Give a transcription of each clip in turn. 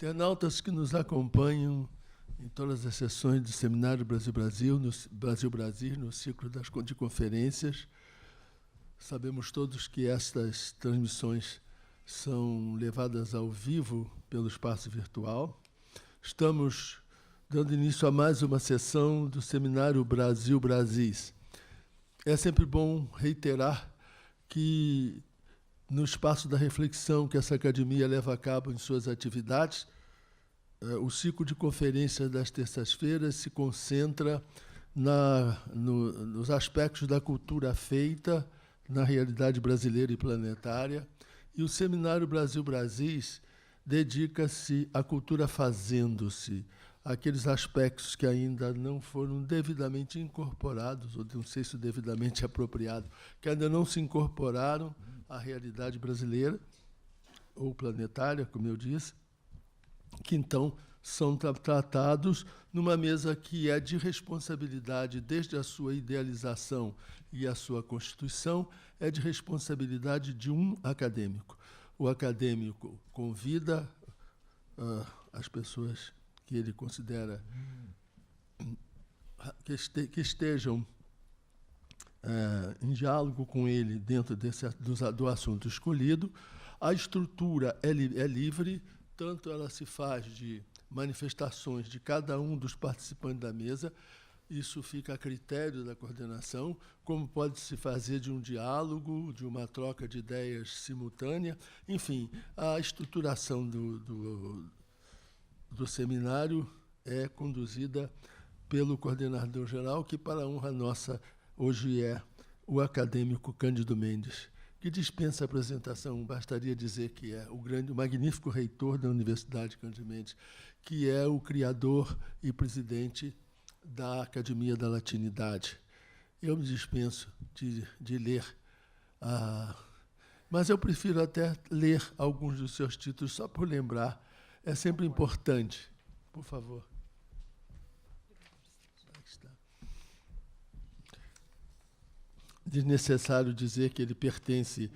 Internautas que nos acompanham em todas as sessões do Seminário Brasil-Brasil, no Brasil-Brasil, no ciclo de conferências. Sabemos todos que estas transmissões são levadas ao vivo pelo espaço virtual. Estamos dando início a mais uma sessão do Seminário Brasil-Brasis. É sempre bom reiterar que, no espaço da reflexão que essa academia leva a cabo em suas atividades, o ciclo de conferências das terças-feiras se concentra nos aspectos da cultura feita na realidade brasileira e planetária, e o Seminário Brasil-Brasis dedica-se à cultura fazendo-se, aqueles aspectos que ainda não foram devidamente incorporados, ou não sei se devidamente apropriado, que ainda não se incorporaram à realidade brasileira ou planetária, como eu disse, que então são tratados numa mesa que é de responsabilidade, desde a sua idealização e a sua constituição, é de responsabilidade de um acadêmico. O acadêmico convida as pessoas que ele considera que estejam em diálogo com ele dentro do assunto escolhido. A estrutura é livre, tanto ela se faz de manifestações de cada um dos participantes da mesa, isso fica a critério da coordenação, como pode se fazer de um diálogo, de uma troca de ideias simultânea. Enfim, a estruturação do seminário é conduzida pelo coordenador-geral, que, para a honra nossa, hoje é o acadêmico Cândido Mendes, que dispensa apresentação, bastaria dizer que é o magnífico reitor da Universidade Cândido Mendes, que é o criador e presidente da Academia da Latinidade. Eu me dispenso de ler, mas eu prefiro até ler alguns dos seus títulos, só por lembrar. É sempre importante. Por favor. Desnecessário dizer que ele pertence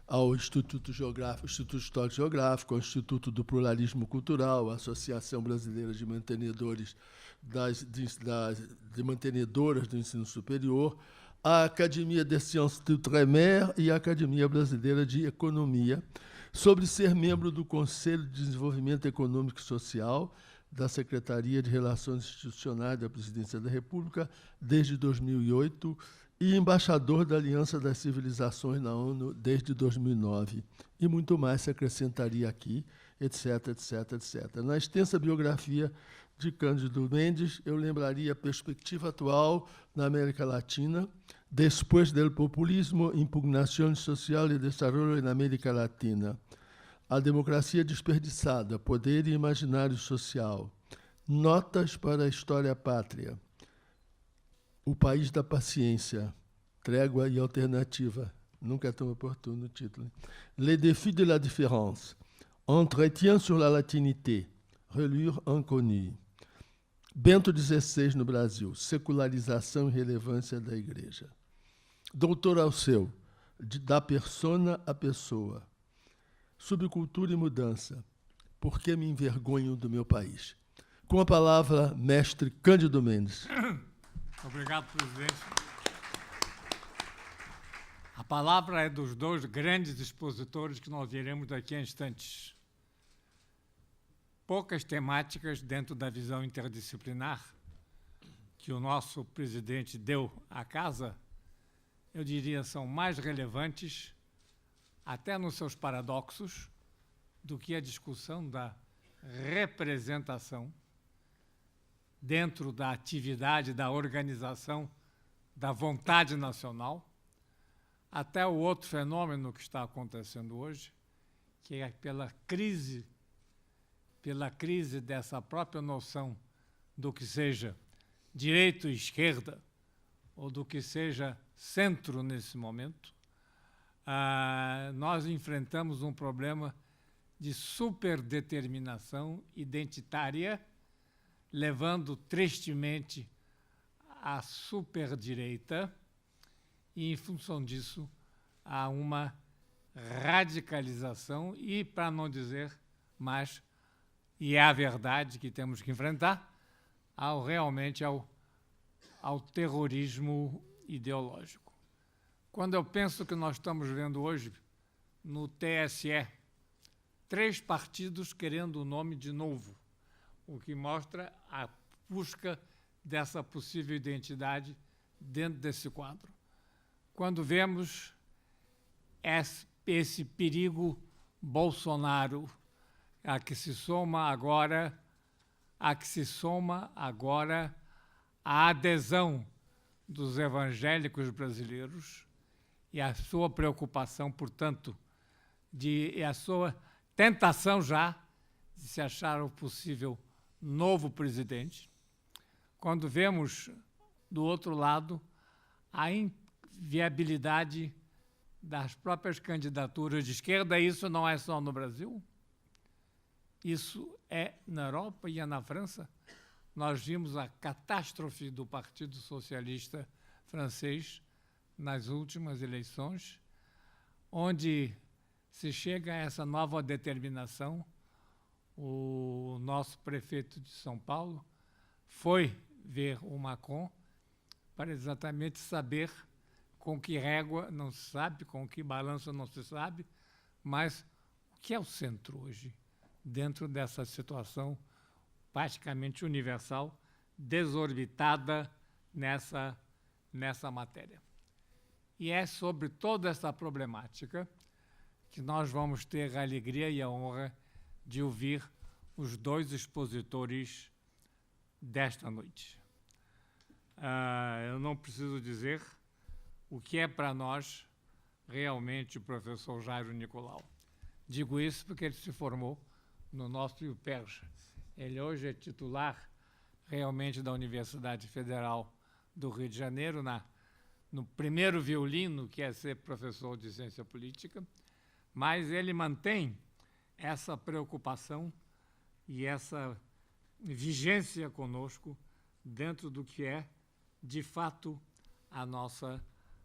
ao Instituto Histórico Geográfico, ao Instituto do Pluralismo Cultural, à Associação Brasileira de Mantenedoras do Ensino Superior, à Academia des Sciences d'Outre-mer e à Academia Brasileira de Economia, sobre ser membro do Conselho de Desenvolvimento Econômico e Social da Secretaria de Relações Institucionais da Presidência da República desde 2008 e embaixador da Aliança das Civilizações na ONU desde 2009. E muito mais se acrescentaria aqui, etc., etc., etc. Na extensa biografia de Cândido Mendes, eu lembraria a perspectiva atual na América Latina, depois do populismo, impugnação social e desenvolvimento na América Latina, a democracia desperdiçada, poder e imaginário social, notas para a história pátria, o país da paciência, trégua e alternativa, nunca é tão oportuno o título. Les défis de la différence, entretien sur la latinité, relure inconnue. Bento XVI no Brasil, secularização e relevância da Igreja. Doutor Alceu, da persona à pessoa. Subcultura e mudança. Por que me envergonho do meu país? Com a palavra, mestre Cândido Mendes. Obrigado, presidente. A palavra é dos dois grandes expositores que nós veremos daqui a instantes. Poucas temáticas dentro da visão interdisciplinar que o nosso presidente deu à casa, eu diria, são mais relevantes, até nos seus paradoxos, do que a discussão da representação dentro da atividade, da organização, da vontade nacional, até o outro fenômeno que está acontecendo hoje, que é pela crise dessa própria noção do que seja direita e esquerda, ou do que seja centro nesse momento, nós enfrentamos um problema de superdeterminação identitária, levando tristemente à superdireita e, em função disso, a uma radicalização e, para não dizer mais, e é a verdade que temos que enfrentar, realmente ao terrorismo ideológico. Quando eu penso que nós estamos vendo hoje no TSE 3 partidos querendo o nome de novo, o que mostra a busca dessa possível identidade dentro desse quadro. Quando vemos esse perigo Bolsonaro, a que se soma agora a adesão dos evangélicos brasileiros e a sua preocupação, portanto, e a sua tentação já de se achar o possível novo presidente. Quando vemos, do outro lado, a inviabilidade das próprias candidaturas de esquerda, isso não é só no Brasil, isso é na Europa e é na França. Nós vimos a catástrofe do Partido Socialista francês nas últimas eleições, onde se chega a essa nova determinação. O nosso prefeito de São Paulo foi ver o Macron para exatamente saber com que régua não se sabe, com que balança não se sabe, mas o que é o centro hoje, dentro dessa situação praticamente universal, desorbitada nessa matéria. E é sobre toda essa problemática que nós vamos ter a alegria e a honra de ouvir os 2 expositores desta noite. Eu não preciso dizer o que é para nós realmente o professor Jairo Nicolau. Digo isso porque ele se formou no nosso UPERJ. Ele hoje é titular realmente da Universidade Federal do Rio de Janeiro, no primeiro violino, que é ser professor de ciência política, mas ele mantém essa preocupação e essa vigência conosco dentro do que é, de fato, a nossa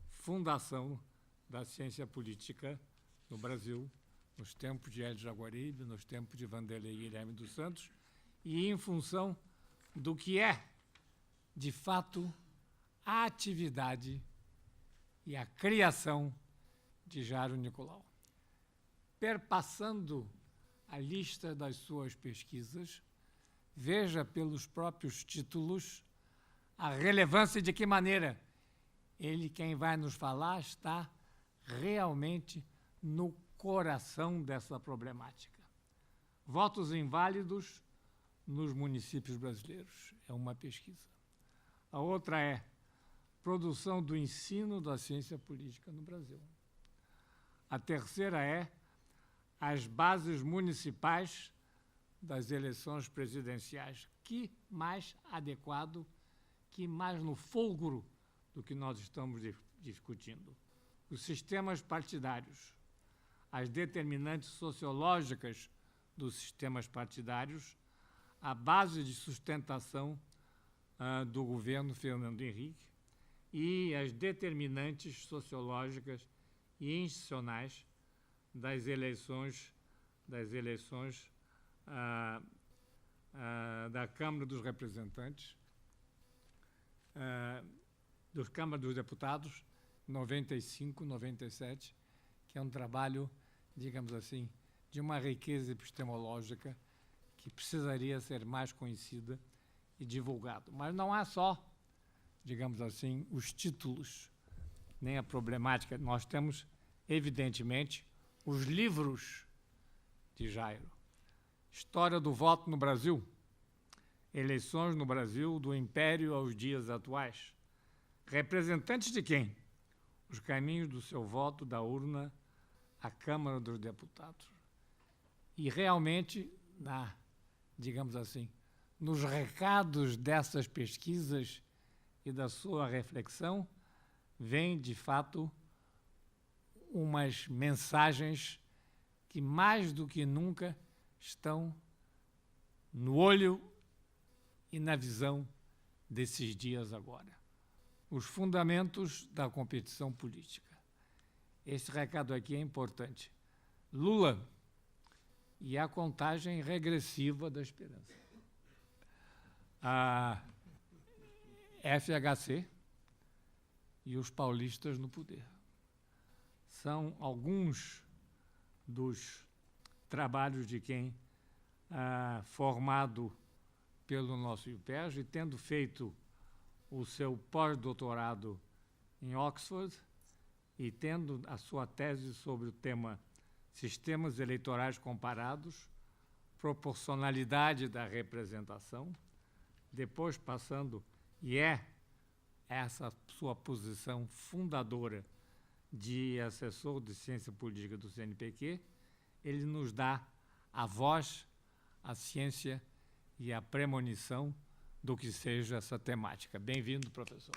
fundação da ciência política no Brasil, nos tempos de Hélio Jaguaribe, nos tempos de Vanderlei Guilherme dos Santos, e em função do que é, de fato, a atividade e a criação de Jairo Nicolau. Perpassando a lista das suas pesquisas, veja pelos próprios títulos a relevância e de que maneira ele, quem vai nos falar, está realmente no coração dessa problemática. Votos inválidos nos municípios brasileiros, é uma pesquisa. A outra é produção do ensino da ciência política no Brasil. A terceira é as bases municipais das eleições presidenciais. Que mais adequado, que mais no fulguro do que nós estamos discutindo. Os sistemas partidários, as determinantes sociológicas dos sistemas partidários, a base de sustentação do governo Fernando Henrique e as determinantes sociológicas e institucionais das eleições da Câmara dos Representantes, dos Câmara dos Deputados, 95, 97, que é um trabalho, digamos assim, de uma riqueza epistemológica que precisaria ser mais conhecida e divulgado. Mas não há só, digamos assim, os títulos, nem a problemática. Nós temos, evidentemente, os livros de Jairo. História do voto no Brasil, eleições no Brasil do Império aos dias atuais. Representantes de quem? Os caminhos do seu voto da urna à Câmara dos Deputados. E realmente, digamos assim, nos recados dessas pesquisas e da sua reflexão, vem, de fato, umas mensagens que, mais do que nunca, estão no olho e na visão desses dias agora. Os fundamentos da competição política. Esse recado aqui é importante. Lula e a contagem regressiva da esperança. A FHC e os paulistas no poder. São alguns dos trabalhos de quem, formado pelo nosso IUPERJ e tendo feito o seu pós-doutorado em Oxford e tendo a sua tese sobre o tema Sistemas Eleitorais Comparados, Proporcionalidade da Representação, depois passando, e é essa sua posição fundadora de assessor de ciência política do CNPq, ele nos dá a voz, a ciência e a premonição do que seja essa temática. Bem-vindo, professor.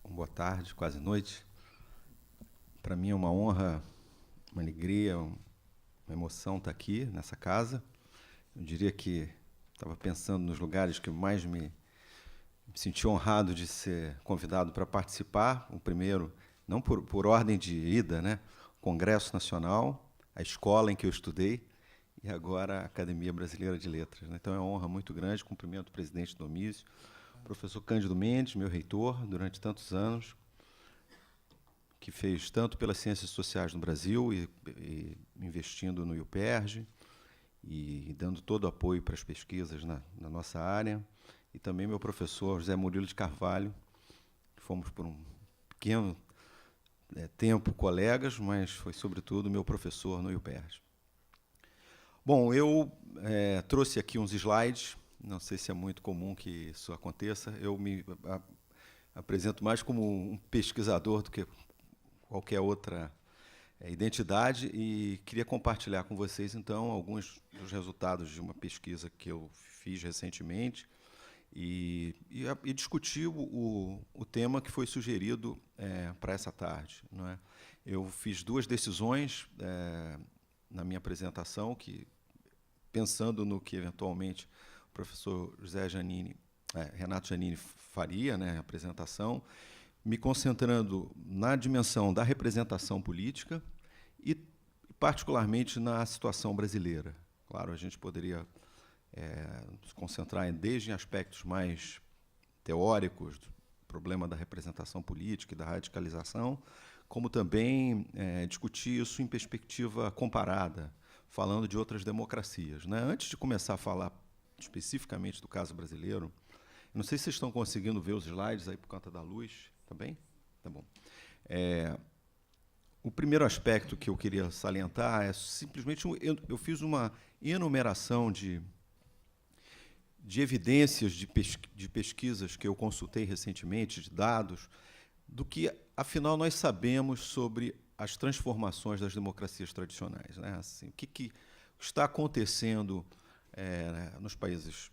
Boa tarde, quase noite. Para mim é uma honra, uma alegria, uma emoção estar aqui nessa casa. Eu diria que estava pensando nos lugares que mais me senti honrado de ser convidado para participar. O primeiro, não por ordem de ida, né? O Congresso Nacional, a escola em que eu estudei, e agora a Academia Brasileira de Letras, né? Então é uma honra muito grande. Cumprimento o presidente Domício, o professor Cândido Mendes, meu reitor durante tantos anos, que fez tanto pelas ciências sociais no Brasil e investindo no IUPERJ e dando todo o apoio para as pesquisas na nossa área, e também meu professor José Murilo de Carvalho, que fomos por um pequeno tempo colegas, mas foi, sobretudo, meu professor no IUPERJ. Bom, eu trouxe aqui uns slides, não sei se é muito comum que isso aconteça, eu me apresento mais como um pesquisador do que qualquer outra identidade, e queria compartilhar com vocês, então, alguns dos resultados de uma pesquisa que eu fiz recentemente e discutir o tema que foi sugerido para essa tarde, não é? Eu fiz duas decisões na minha apresentação, que, pensando no que, eventualmente, o professor Renato Giannini faria, né, a apresentação, me concentrando na dimensão da representação política e, particularmente, na situação brasileira. Claro, a gente poderia se concentrar desde aspectos mais teóricos, do problema da representação política e da radicalização, como também discutir isso em perspectiva comparada, falando de outras democracias, né? Antes de começar a falar especificamente do caso brasileiro, não sei se vocês estão conseguindo ver os slides aí por conta da luz. Tá bem? Tá bom. O primeiro aspecto que eu queria salientar é simplesmente, eu fiz uma enumeração de evidências de pesquisas que eu consultei recentemente, de dados, do que, afinal, nós sabemos sobre as transformações das democracias tradicionais, né? Assim, o que está acontecendo nos países,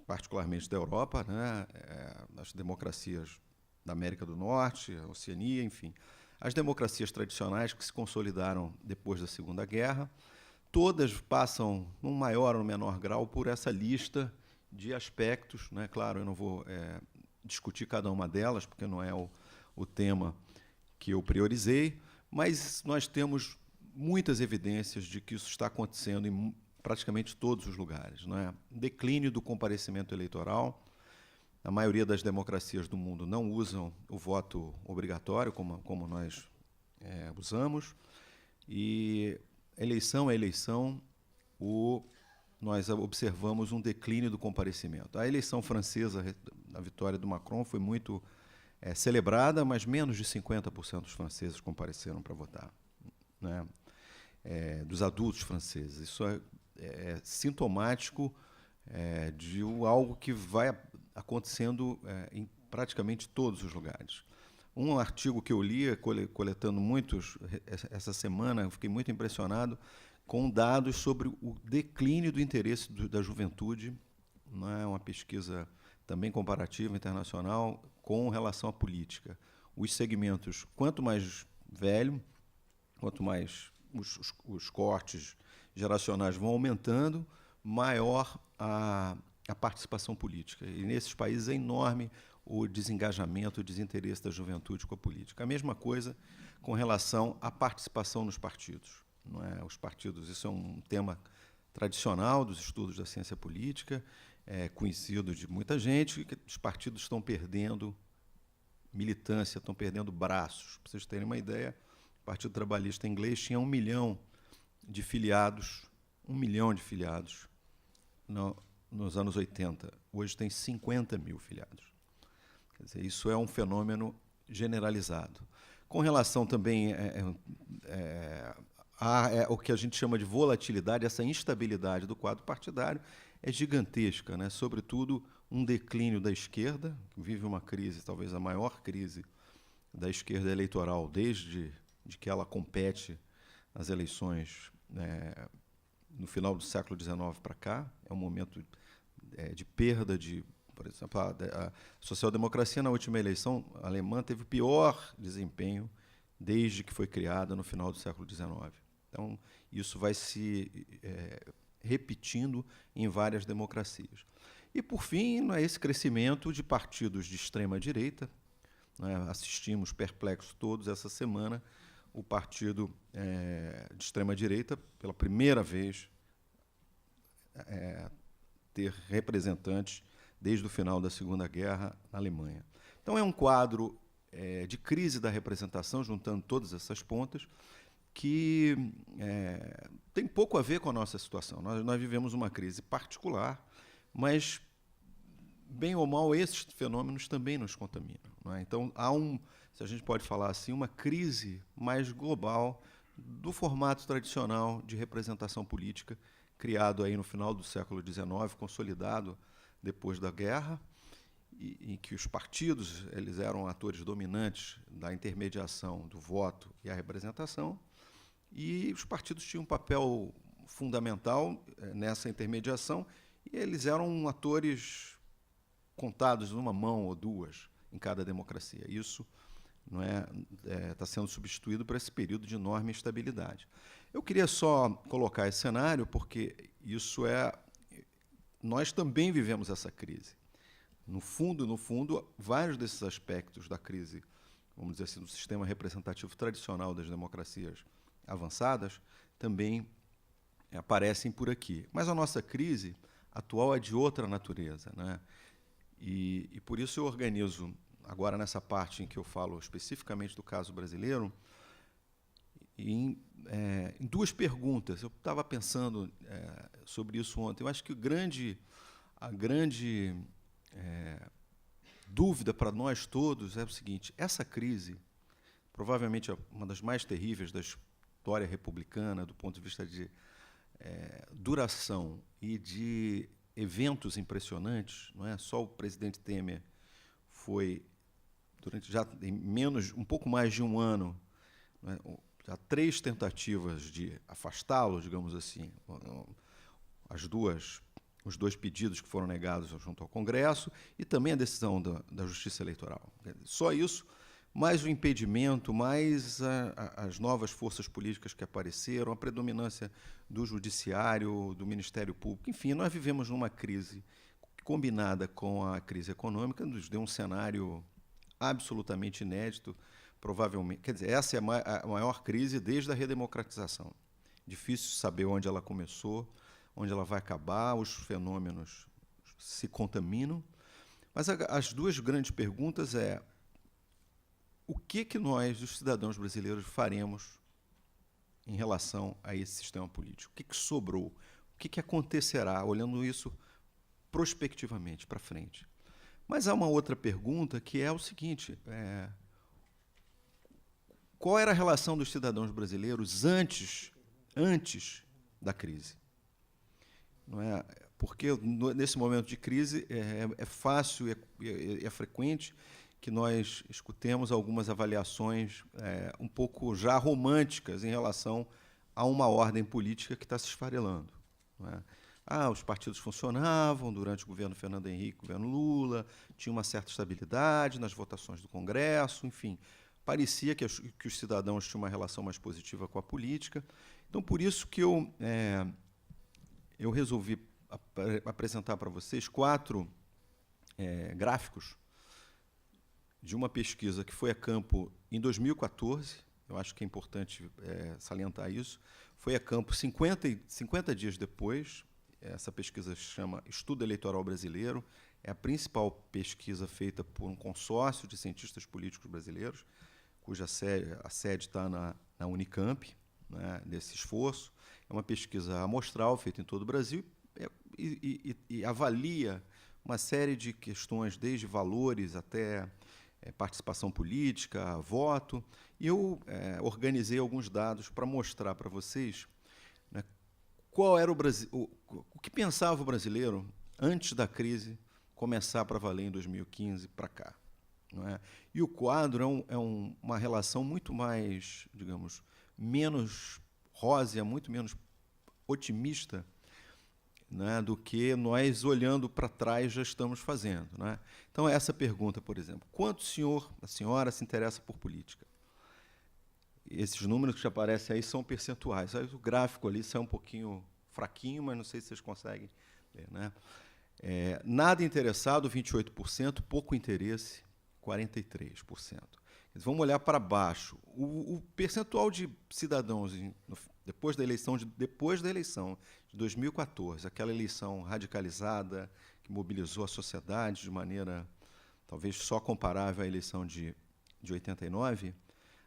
particularmente da Europa, né? As democracias da América do Norte, Oceania, enfim. As democracias tradicionais que se consolidaram depois da Segunda Guerra, todas passam, num maior ou no menor grau, por essa lista de aspectos, né? Claro, eu não vou discutir cada uma delas, porque não é o tema que eu priorizei, mas nós temos muitas evidências de que isso está acontecendo em praticamente todos os lugares, não é? Declínio do comparecimento eleitoral. A maioria das democracias do mundo não usam o voto obrigatório, como nós usamos, e eleição a eleição, nós observamos um declínio do comparecimento. A eleição francesa, a vitória do Macron, foi muito celebrada, mas menos de 50% dos franceses compareceram para votar, né? Dos adultos franceses. Isso é sintomático de algo que vai acontecendo em praticamente todos os lugares. Um artigo que eu li, coletando muitos essa semana, eu fiquei muito impressionado com dados sobre o declínio do interesse da juventude, não é? Uma pesquisa também comparativa internacional com relação à política. Os segmentos, quanto mais velho, quanto mais os cortes geracionais vão aumentando, maior a participação política. E nesses países é enorme o desengajamento, o desinteresse da juventude com a política. A mesma coisa com relação à participação nos partidos. Não é? Os partidos, isso é um tema tradicional dos estudos da ciência política, conhecido de muita gente, que os partidos estão perdendo militância, estão perdendo braços. Para vocês terem uma ideia, o Partido Trabalhista inglês tinha 1 milhão de filiados, 1 milhão de filiados nos anos 80. Hoje tem 50 mil filiados. Quer dizer, isso é um fenômeno generalizado. Com relação também o que a gente chama de volatilidade, essa instabilidade do quadro partidário é gigantesca, né? Sobretudo um declínio da esquerda, que vive uma crise, talvez a maior crise da esquerda eleitoral desde que ela compete nas eleições no final do século XIX para cá. É um momento de perda de... Por exemplo, a social-democracia, na última eleição alemã, teve o pior desempenho desde que foi criada no final do século XIX. Então, isso vai se repetindo em várias democracias. E, por fim, esse crescimento de partidos de extrema-direita. Assistimos perplexos todos essa semana o partido de extrema-direita, pela primeira vez, ter representantes desde o final da Segunda Guerra na Alemanha. Então, é um quadro de crise da representação, juntando todas essas pontas, que tem pouco a ver com a nossa situação. Nós vivemos uma crise particular, mas, bem ou mal, esses fenômenos também nos contaminam. Não é? Então, há se a gente pode falar assim, uma crise mais global do formato tradicional de representação política, criado aí no final do século XIX, consolidado depois da guerra, em que os partidos eles eram atores dominantes da intermediação do voto e a representação, e os partidos tinham um papel fundamental nessa intermediação, e eles eram atores contados numa mão ou duas em cada democracia. Isso não está sendo substituído por esse período de enorme instabilidade. Eu queria só colocar esse cenário porque nós também vivemos essa crise. No fundo, vários desses aspectos da crise, vamos dizer assim, do sistema representativo tradicional das democracias avançadas, também aparecem por aqui. Mas a nossa crise atual é de outra natureza, né? E por isso eu organizo, agora nessa parte em que eu falo especificamente do caso brasileiro, em duas perguntas. Eu estava pensando sobre isso ontem. Eu acho que a grande dúvida para nós todos é o seguinte: essa crise, provavelmente uma das mais terríveis da história republicana, do ponto de vista de duração e de eventos impressionantes, não é? Só o presidente Temer foi, um pouco mais de um ano, não é? Já 3 tentativas de afastá-lo, digamos assim, os 2 pedidos que foram negados junto ao Congresso e também a decisão da Justiça Eleitoral. Só isso, mais o impedimento, mais as novas forças políticas que apareceram, a predominância do Judiciário, do Ministério Público. Enfim, nós vivemos numa crise combinada com a crise econômica, nos deu um cenário absolutamente inédito, provavelmente. Quer dizer, essa é a maior crise desde a redemocratização. Difícil saber onde ela começou, onde ela vai acabar, os fenômenos se contaminam. Mas as duas grandes perguntas o que nós, os cidadãos brasileiros, faremos em relação a esse sistema político? O que sobrou? O que acontecerá, olhando isso prospectivamente, para frente? Mas há uma outra pergunta, que é o seguinte: qual era a relação dos cidadãos brasileiros antes da crise? Não é? Porque, nesse momento de crise, é fácil e é frequente que nós escutemos algumas avaliações um pouco já românticas em relação a uma ordem política que está se esfarelando. Não é? Os partidos funcionavam durante o governo Fernando Henrique, governo Lula, tinha uma certa estabilidade nas votações do Congresso, enfim, parecia que os cidadãos tinham uma relação mais positiva com a política. Então, por isso que eu resolvi apresentar para vocês 4 gráficos de uma pesquisa que foi a campo em 2014, eu acho que é importante salientar isso, foi a campo 50 dias depois. Essa pesquisa se chama Estudo Eleitoral Brasileiro, é a principal pesquisa feita por um consórcio de cientistas políticos brasileiros, cuja a sede está na Unicamp, né, desse esforço. É uma pesquisa amostral feita em todo o Brasil e avalia uma série de questões, desde valores até participação política, voto. E eu organizei alguns dados para mostrar para vocês, né, qual era o que pensava o brasileiro antes da crise começar para valer em 2015 para cá. Não é? E o quadro uma relação muito mais, digamos, menos rósea, muito menos otimista, né, do que nós, olhando para trás, já estamos fazendo. Né? Então, essa pergunta, por exemplo, quanto a senhora se interessa por política? Esses números que aparecem aí são percentuais. Aí o gráfico ali sai um pouquinho fraquinho, mas não sei se vocês conseguem ler. Né? Nada interessado, 28%, pouco interesse, 43%. Vamos olhar para baixo. O percentual de cidadãos depois da eleição de 2014, aquela eleição radicalizada que mobilizou a sociedade de maneira talvez só comparável à eleição de 89,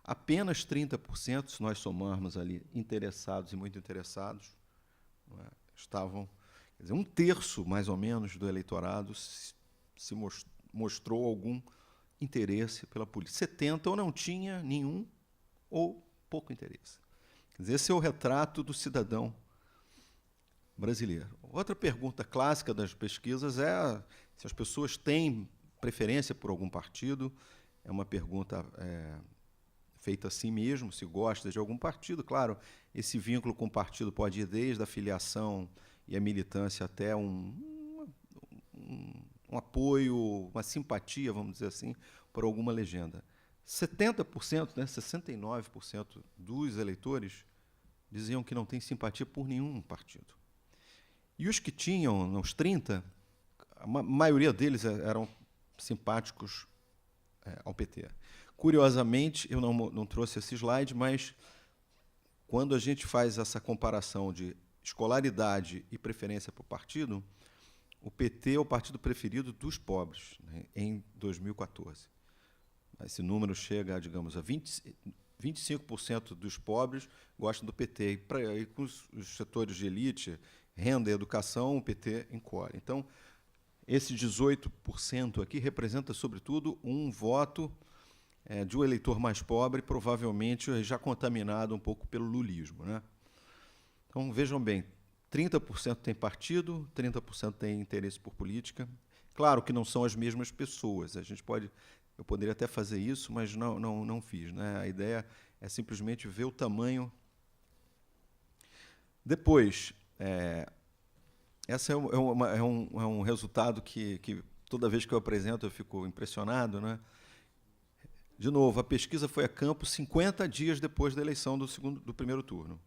apenas 30%, se nós somarmos ali interessados e muito interessados, não é, estavam, quer dizer, um terço mais ou menos do eleitorado se mostrou algum interesse pela política. 70% ou não tinha nenhum ou pouco interesse. Quer dizer, esse é o retrato do cidadão brasileiro. Outra pergunta clássica das pesquisas é se as pessoas têm preferência por algum partido. É uma pergunta feita assim mesmo, se gosta de algum partido. Claro, esse vínculo com o partido pode ir desde a filiação e a militância até um apoio, uma simpatia, vamos dizer assim, por alguma legenda. 70%, né, 69% dos eleitores diziam que não têm simpatia por nenhum partido. E os que tinham, uns 30%, a maioria deles eram simpáticos ao PT. Curiosamente, eu não trouxe esse slide, mas quando a gente faz essa comparação de escolaridade e preferência por partido, o PT é o partido preferido dos pobres, né, em 2014. Esse número chega, digamos, a 25% dos pobres gostam do PT. E com os setores de elite, renda e educação, o PT encolhe. Então, esse 18% aqui representa, sobretudo, um voto de um eleitor mais pobre, provavelmente já contaminado um pouco pelo lulismo. Né? Então, vejam bem, 30% tem partido, 30% tem interesse por política. Claro que não são as mesmas pessoas. Eu poderia até fazer isso, mas não fiz. Né? A ideia é simplesmente ver o tamanho. Depois, esse é um resultado que toda vez que eu apresento eu fico impressionado. Né? De novo, a pesquisa foi a campo 50 dias depois da eleição do primeiro turno.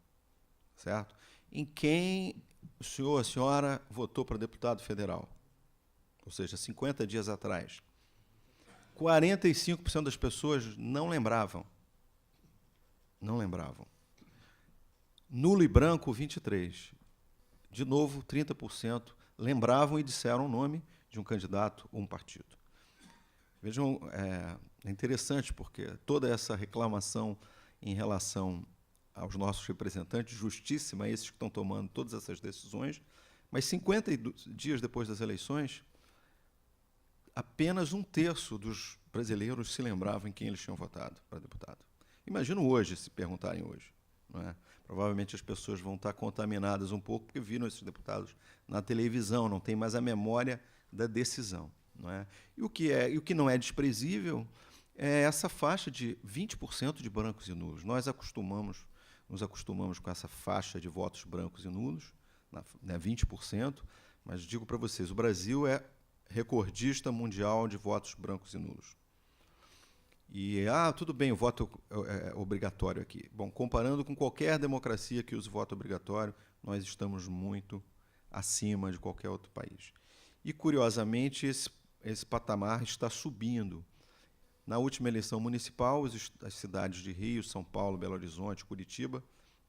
Certo? Em quem o senhor, a senhora votou para deputado federal? Ou seja, 50 dias atrás. 45% das pessoas não lembravam. Não lembravam. Nulo e branco, 23%. De novo, 30% lembravam e disseram o nome de um candidato ou um partido. Vejam, é interessante porque toda essa reclamação em relação aos nossos representantes, justíssima, esses que estão tomando todas essas decisões, mas 50 dias depois das eleições, apenas um terço dos brasileiros se lembravam em quem eles tinham votado para deputado. Imagino hoje, se perguntarem hoje. Não é? Provavelmente as pessoas vão estar contaminadas um pouco porque viram esses deputados na televisão, não tem mais a memória da decisão. Não é? E o que não é desprezível é essa faixa de 20% de brancos e nulos. Nós nos acostumamos com essa faixa de votos brancos e nulos, né, 20%, mas digo para vocês, o Brasil é recordista mundial de votos brancos e nulos. E, tudo bem, o voto é obrigatório aqui. Bom, comparando com qualquer democracia que use voto obrigatório, nós estamos muito acima de qualquer outro país. E, curiosamente, esse patamar está subindo. Na última eleição municipal, as cidades de Rio, São Paulo, Belo Horizonte, Curitiba,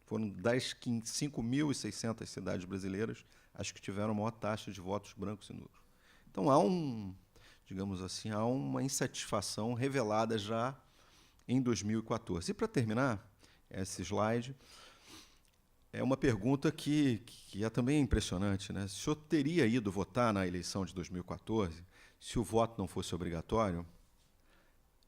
foram das 5.600 cidades brasileiras as que tiveram a maior taxa de votos brancos e nulos. Então, digamos assim, há uma insatisfação revelada já em 2014. E, para terminar esse slide, é uma pergunta que é também impressionante, né? Se o senhor teria ido votar na eleição de 2014 se o voto não fosse obrigatório?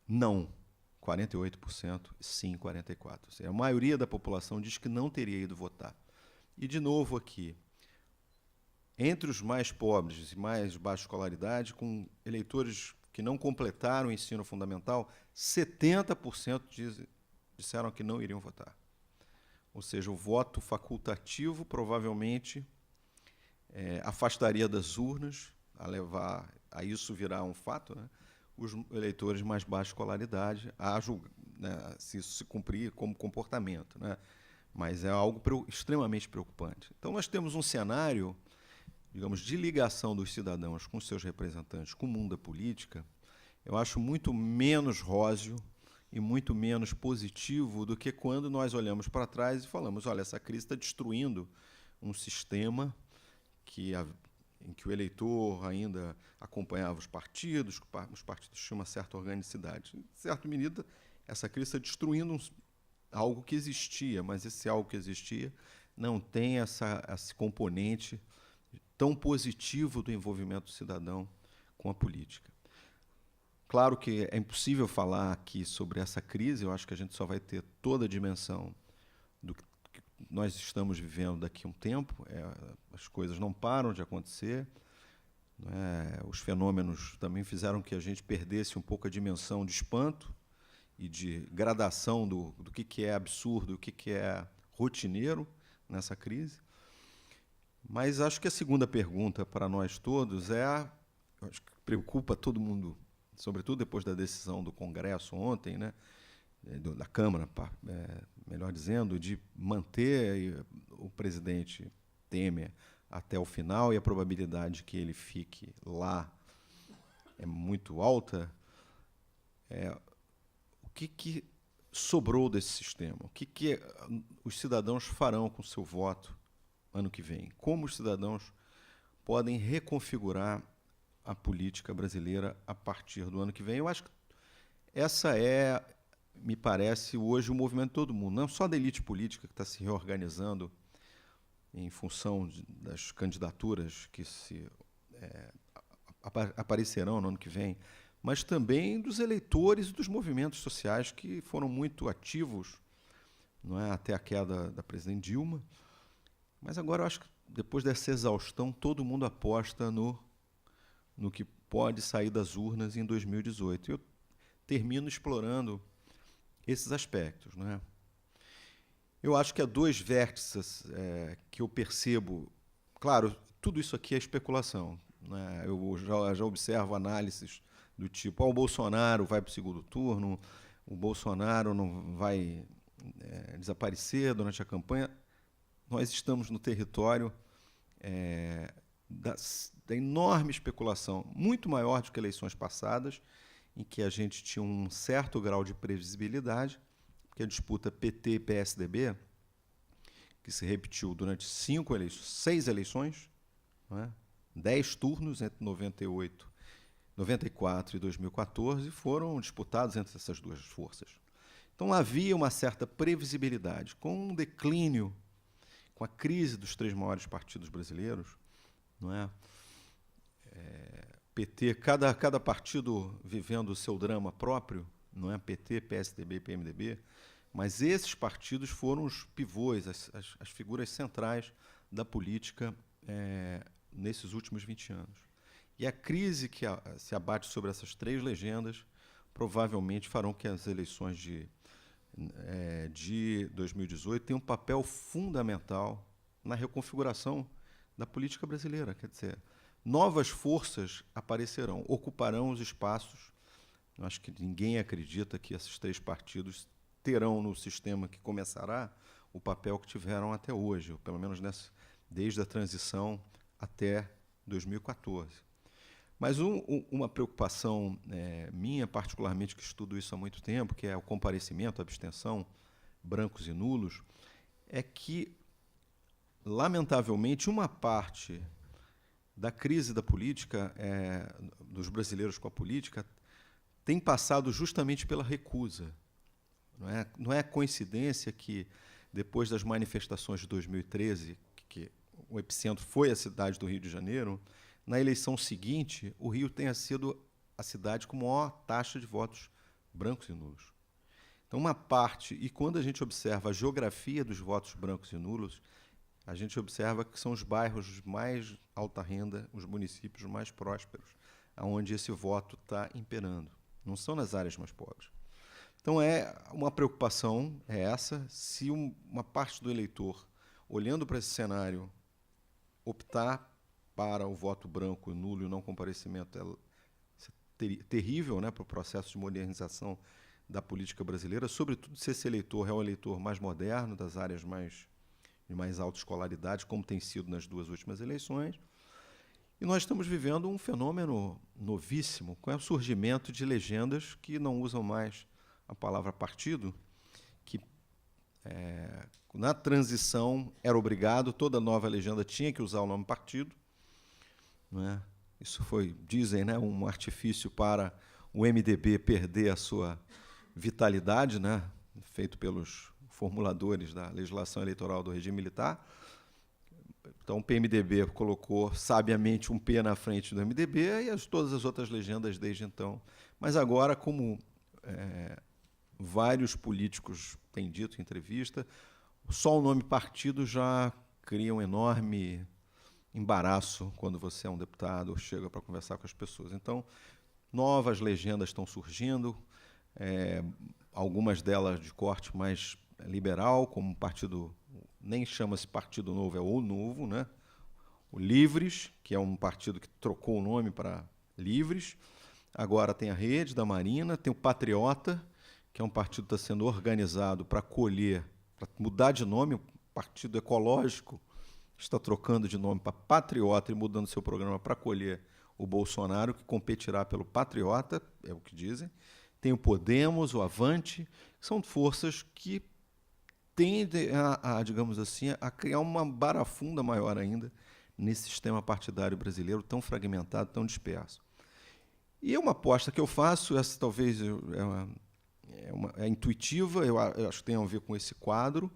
Não, 48%, sim, 44%. Ou seja, a maioria da população diz que não teria ido votar. E, de novo, aqui, entre os mais pobres e mais de baixa escolaridade, com eleitores que não completaram o ensino fundamental, 70% disseram que não iriam votar. Ou seja, o voto facultativo provavelmente afastaria das urnas, a isso virar um fato, né, os eleitores de mais baixa escolaridade, né, se isso se cumprir como comportamento. Né, mas é algo extremamente preocupante. Então, nós temos um cenário, digamos, de ligação dos cidadãos com seus representantes, com o mundo da política, eu acho muito menos róseo e muito menos positivo do que quando nós olhamos para trás e falamos, olha, essa crise está destruindo um sistema em que o eleitor ainda acompanhava os partidos tinham uma certa organicidade. Em certa medida, essa crise está destruindo algo que existia, mas esse algo que existia não tem esse componente tão positivo do envolvimento do cidadão com a política. Claro que é impossível falar aqui sobre essa crise, eu acho que a gente só vai ter toda a dimensão do que nós estamos vivendo daqui a um tempo. As coisas não param de acontecer, né? Os fenômenos também fizeram que a gente perdesse um pouco a dimensão de espanto e de gradação do que é absurdo, o que é rotineiro nessa crise. Mas acho que a segunda pergunta para nós todos acho que preocupa todo mundo, sobretudo depois da decisão do Congresso ontem, né, da Câmara, melhor dizendo, de manter o presidente Temer até o final, e a probabilidade que ele fique lá é muito alta. O que sobrou desse sistema? O que os cidadãos farão com o seu voto ano que vem? Como os cidadãos podem reconfigurar a política brasileira a partir do ano que vem? Eu acho que essa me parece, hoje o movimento de todo mundo, não só da elite política que está se reorganizando em função das candidaturas que aparecerão no ano que vem, mas também dos eleitores e dos movimentos sociais que foram muito ativos, não é, até a queda da presidente Dilma. Mas agora eu acho que, depois dessa exaustão, todo mundo aposta no que pode sair das urnas em 2018. Eu termino explorando esses aspectos. Não é? Eu acho que há dois vértices que eu percebo. Claro, tudo isso aqui é especulação. Né? Eu já observo análises do tipo, o Bolsonaro vai para o segundo turno, o Bolsonaro não vai desaparecer durante a campanha. Nós estamos no território da enorme especulação, muito maior do que eleições passadas, em que a gente tinha um certo grau de previsibilidade, porque a disputa PT e PSDB, que se repetiu durante 6 eleições, não é? 10 turnos entre 94 e 2014, foram disputados entre essas duas forças. Então havia uma certa previsibilidade. Com um declínio, com a crise dos 3 maiores partidos brasileiros, não é? PT, cada partido vivendo o seu drama próprio, não é? PT, PSDB, PMDB, mas esses partidos foram os pivôs, as figuras centrais da política nesses últimos 20 anos. E a crise que se abate sobre essas 3 legendas provavelmente farão que as eleições de 2018 tenham um papel fundamental na reconfiguração da política brasileira. Quer dizer, novas forças aparecerão, ocuparão os espaços. Eu acho que ninguém acredita que esses 3 partidos terão no sistema que começará o papel que tiveram até hoje, ou pelo menos desde a transição até 2014. Mas uma preocupação minha, particularmente, que estudo isso há muito tempo, que é o comparecimento, a abstenção, brancos e nulos, é que, lamentavelmente, uma parte da crise da política, dos brasileiros com a política, tem passado justamente pela recusa. Não é coincidência que, depois das manifestações de 2013, que o epicentro foi a cidade do Rio de Janeiro, na eleição seguinte, o Rio tenha sido a cidade com maior taxa de votos brancos e nulos. Então, uma parte, e quando a gente observa a geografia dos votos brancos e nulos, a gente observa que são os bairros mais alta renda, os municípios mais prósperos, onde esse voto está imperando. Não são nas áreas mais pobres. Então, uma preocupação essa, se uma parte do eleitor, olhando para esse cenário, optar para o voto branco, nulo e o não comparecimento, é terrível, né, para o processo de modernização da política brasileira, sobretudo se esse eleitor é um eleitor mais moderno, das áreas de mais alta escolaridade, como tem sido nas duas últimas eleições. E nós estamos vivendo um fenômeno novíssimo, com o surgimento de legendas que não usam mais a palavra partido, que na transição era obrigado, toda nova legenda tinha que usar o nome partido. Não é? Isso foi, dizem, né, um artifício para o MDB perder a sua vitalidade, né, feito pelos formuladores da legislação eleitoral do regime militar. Então, o PMDB colocou sabiamente um P na frente do MDB e todas as outras legendas desde então. Mas agora, como vários políticos têm dito em entrevista, só o nome partido já cria um enorme embaraço quando você é um deputado ou chega para conversar com as pessoas. Então, novas legendas estão surgindo, algumas delas de corte mais liberal, como o partido, nem chama-se Partido Novo, é o Novo, né? O Livres, que é um partido que trocou o nome para Livres. Agora tem a Rede da Marina, tem o Patriota, que é um partido que está sendo organizado para acolher, para mudar de nome, o Partido Ecológico está trocando de nome para Patriota e mudando seu programa para acolher o Bolsonaro, que competirá pelo Patriota, é o que dizem. Tem o Podemos, o Avante, que são forças que tendem digamos assim, a criar uma barafunda maior ainda nesse sistema partidário brasileiro tão fragmentado, tão disperso. E uma aposta que eu faço, essa talvez é intuitiva, eu acho que tem a ver com esse quadro,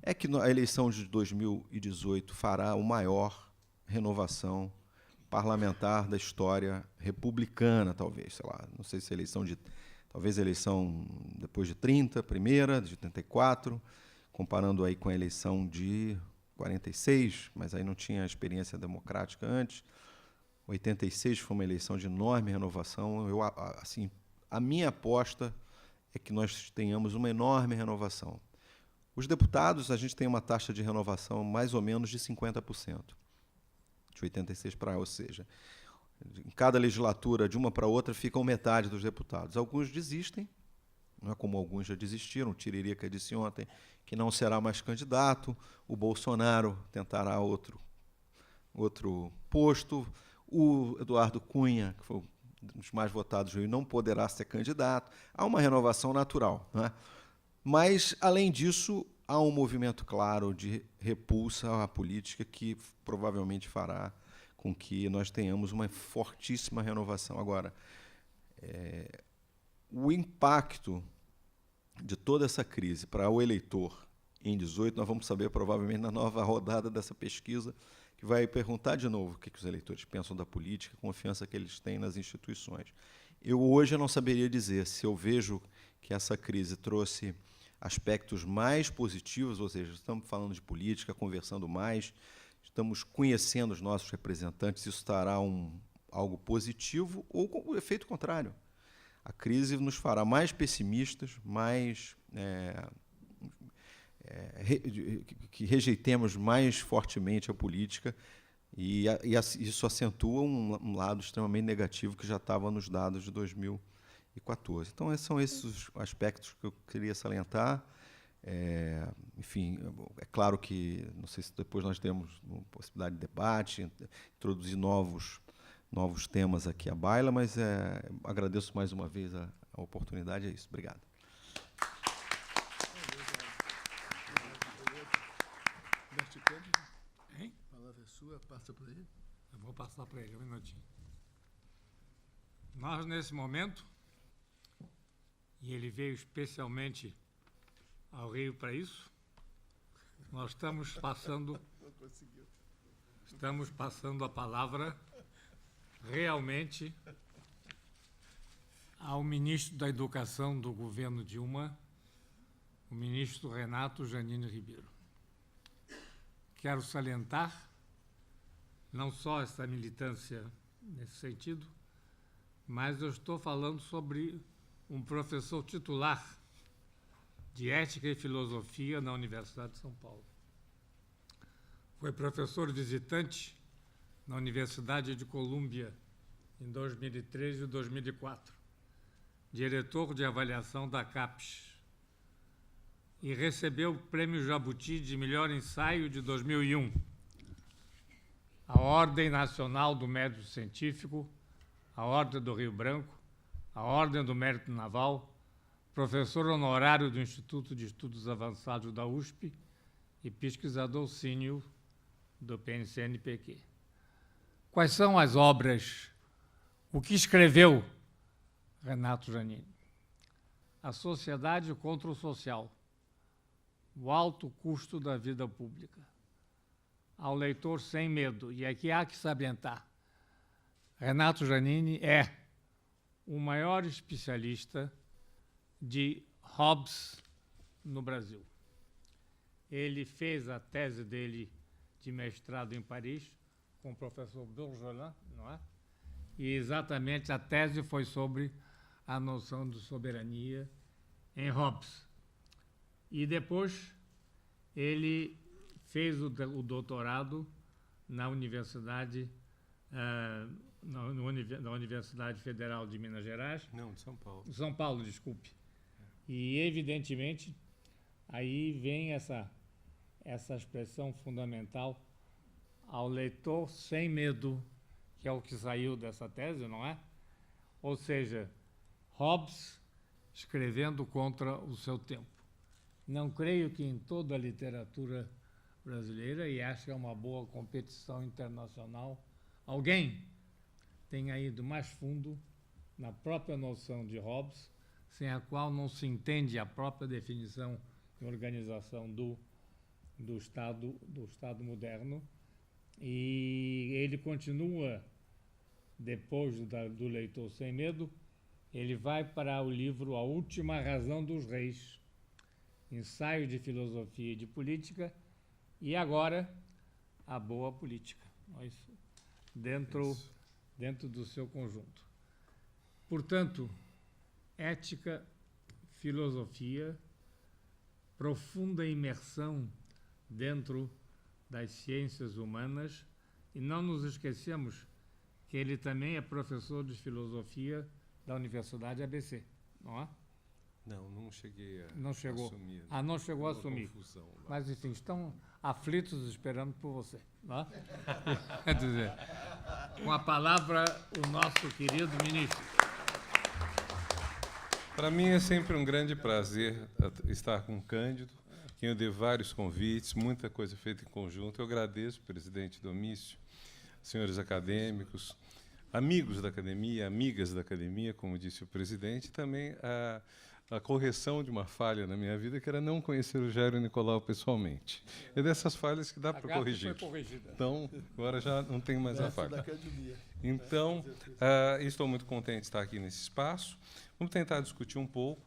é que a eleição de 2018 fará a maior renovação parlamentar da história republicana, talvez, sei lá, não sei se talvez a eleição depois de 30, primeira, de 84, comparando aí com a eleição de 46, mas aí não tinha experiência democrática antes. 86 foi uma eleição de enorme renovação. Assim, a minha aposta é que nós tenhamos uma enorme renovação. Os deputados, a gente tem uma taxa de renovação mais ou menos de 50%, de 86 para cá, ou seja, em cada legislatura, de uma para outra, ficam metade dos deputados. Alguns desistem, não é como alguns já desistiram, o Tiririca disse ontem que não será mais candidato, o Bolsonaro tentará outro posto, o Eduardo Cunha, que foi um dos mais votados do Rio, não poderá ser candidato. Há uma renovação natural, não é? Mas, além disso, há um movimento claro de repulsa à política que provavelmente fará com que nós tenhamos uma fortíssima renovação. Agora, o impacto de toda essa crise para o eleitor em 18, nós vamos saber provavelmente na nova rodada dessa pesquisa, que vai perguntar de novo o que os eleitores pensam da política, a confiança que eles têm nas instituições. Hoje eu não saberia dizer se eu vejo que essa crise trouxe aspectos mais positivos, ou seja, estamos falando de política, conversando mais, estamos conhecendo os nossos representantes, isso trará algo positivo, ou o efeito contrário. A crise nos fará mais pessimistas, mais que rejeitemos mais fortemente a política, e isso acentua um lado extremamente negativo que já estava nos dados de 2014. Então, são esses os aspectos que eu queria salientar. Enfim, é claro que, não sei se depois nós temos uma possibilidade de debate, introduzir novos novos temas aqui à baila, mas agradeço mais uma vez a oportunidade. É isso. Obrigado. Hein? A palavra é sua, passa para ele. Eu vou passar para ele, um minutinho. Nós, nesse momento, e ele veio especialmente ao Rio para isso, nós estamos passando a palavra realmente ao ministro da Educação do governo Dilma, o ministro Renato Janine Ribeiro. Quero salientar não só essa militância nesse sentido, mas eu estou falando sobre um professor titular de Ética e Filosofia na Universidade de São Paulo. Foi professor visitante na Universidade de Colômbia em 2003 e 2004, diretor de avaliação da CAPES, e recebeu o Prêmio Jabuti de Melhor Ensaio de 2001, a Ordem Nacional do Mérito Científico, a Ordem do Rio Branco, a Ordem do Mérito Naval, professor honorário do Instituto de Estudos Avançados da USP e pesquisador sênior do PNCNPq. Quais são as obras? O que escreveu Renato Janine? A Sociedade contra o Social, o alto custo da vida pública. Ao leitor sem medo, e aqui há que salientar, Renato Janine é o maior especialista de Hobbes no Brasil. Ele fez a tese dele de mestrado em Paris com o professor Bourgeois, não é? E exatamente a tese foi sobre a noção de soberania em Hobbes. E depois ele fez o doutorado na Universidade na Universidade Federal de Minas Gerais. Não, de São Paulo. São Paulo, desculpe. E, evidentemente, aí vem essa expressão fundamental ao leitor sem medo, que é o que saiu dessa tese, não é? Ou seja, Hobbes escrevendo contra o seu tempo. Não creio que em toda a literatura brasileira, e acho que é uma boa competição internacional, alguém tenha ido mais fundo na própria noção de Hobbes, sem a qual não se entende a própria definição e organização do Estado moderno. E ele continua, depois do Leitor Sem Medo, ele vai para o livro A Última Razão dos Reis, ensaio de filosofia e de política, e agora a boa política, dentro do seu conjunto. Portanto, ética, filosofia, profunda imersão dentro das ciências humanas, e não nos esquecemos que ele também é professor de filosofia da Universidade ABC, não é? Não cheguei a não chegou. assumir. Ah, não chegou a assumir. Confusão lá. Mas, enfim, estão aflitos esperando por você. Não é? Quer dizer, com a palavra, o nosso querido ministro. Para mim é sempre um grande prazer estar com o Cândido, quem eu dei vários convites, muita coisa feita em conjunto. Eu agradeço, presidente Domício, senhores acadêmicos, amigos da academia, amigas da academia, como disse o presidente, e também a correção de uma falha na minha vida, que era não conhecer o Jairo Nicolau pessoalmente. É dessas falhas que dá para corrigir. Foi corrigida. Então, agora já não tem mais a falha. Então, estou muito contente de estar aqui nesse espaço. Vamos tentar discutir um pouco.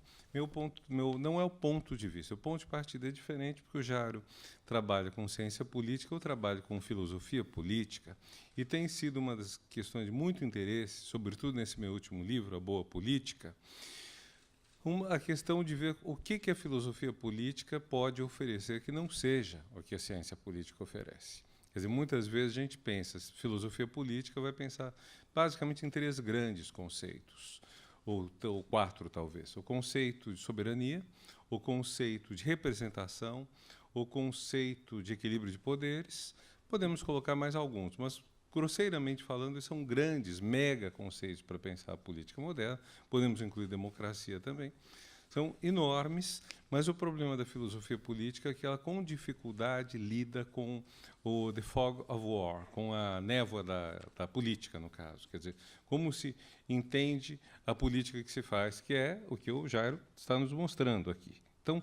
Não é o ponto de vista. O ponto de partida é diferente, porque o Jairo trabalha com ciência política, eu trabalho com filosofia política, e tem sido uma das questões de muito interesse, sobretudo nesse meu último livro, A Boa Política, a questão de ver o que a filosofia política pode oferecer que não seja o que a ciência política oferece. Quer dizer, muitas vezes a gente pensa, filosofia política vai pensar basicamente em três grandes conceitos, ou quatro talvez: o conceito de soberania, o conceito de representação, o conceito de equilíbrio de poderes. Podemos colocar mais alguns, mas grosseiramente falando, são grandes, mega conceitos para pensar a política moderna. Podemos incluir democracia também. São enormes, mas o problema da filosofia política é que ela, com dificuldade, lida com o the fog of war, com a névoa da política, no caso. Quer dizer, como se entende a política que se faz, que é o que o Jairo está nos mostrando aqui. Então,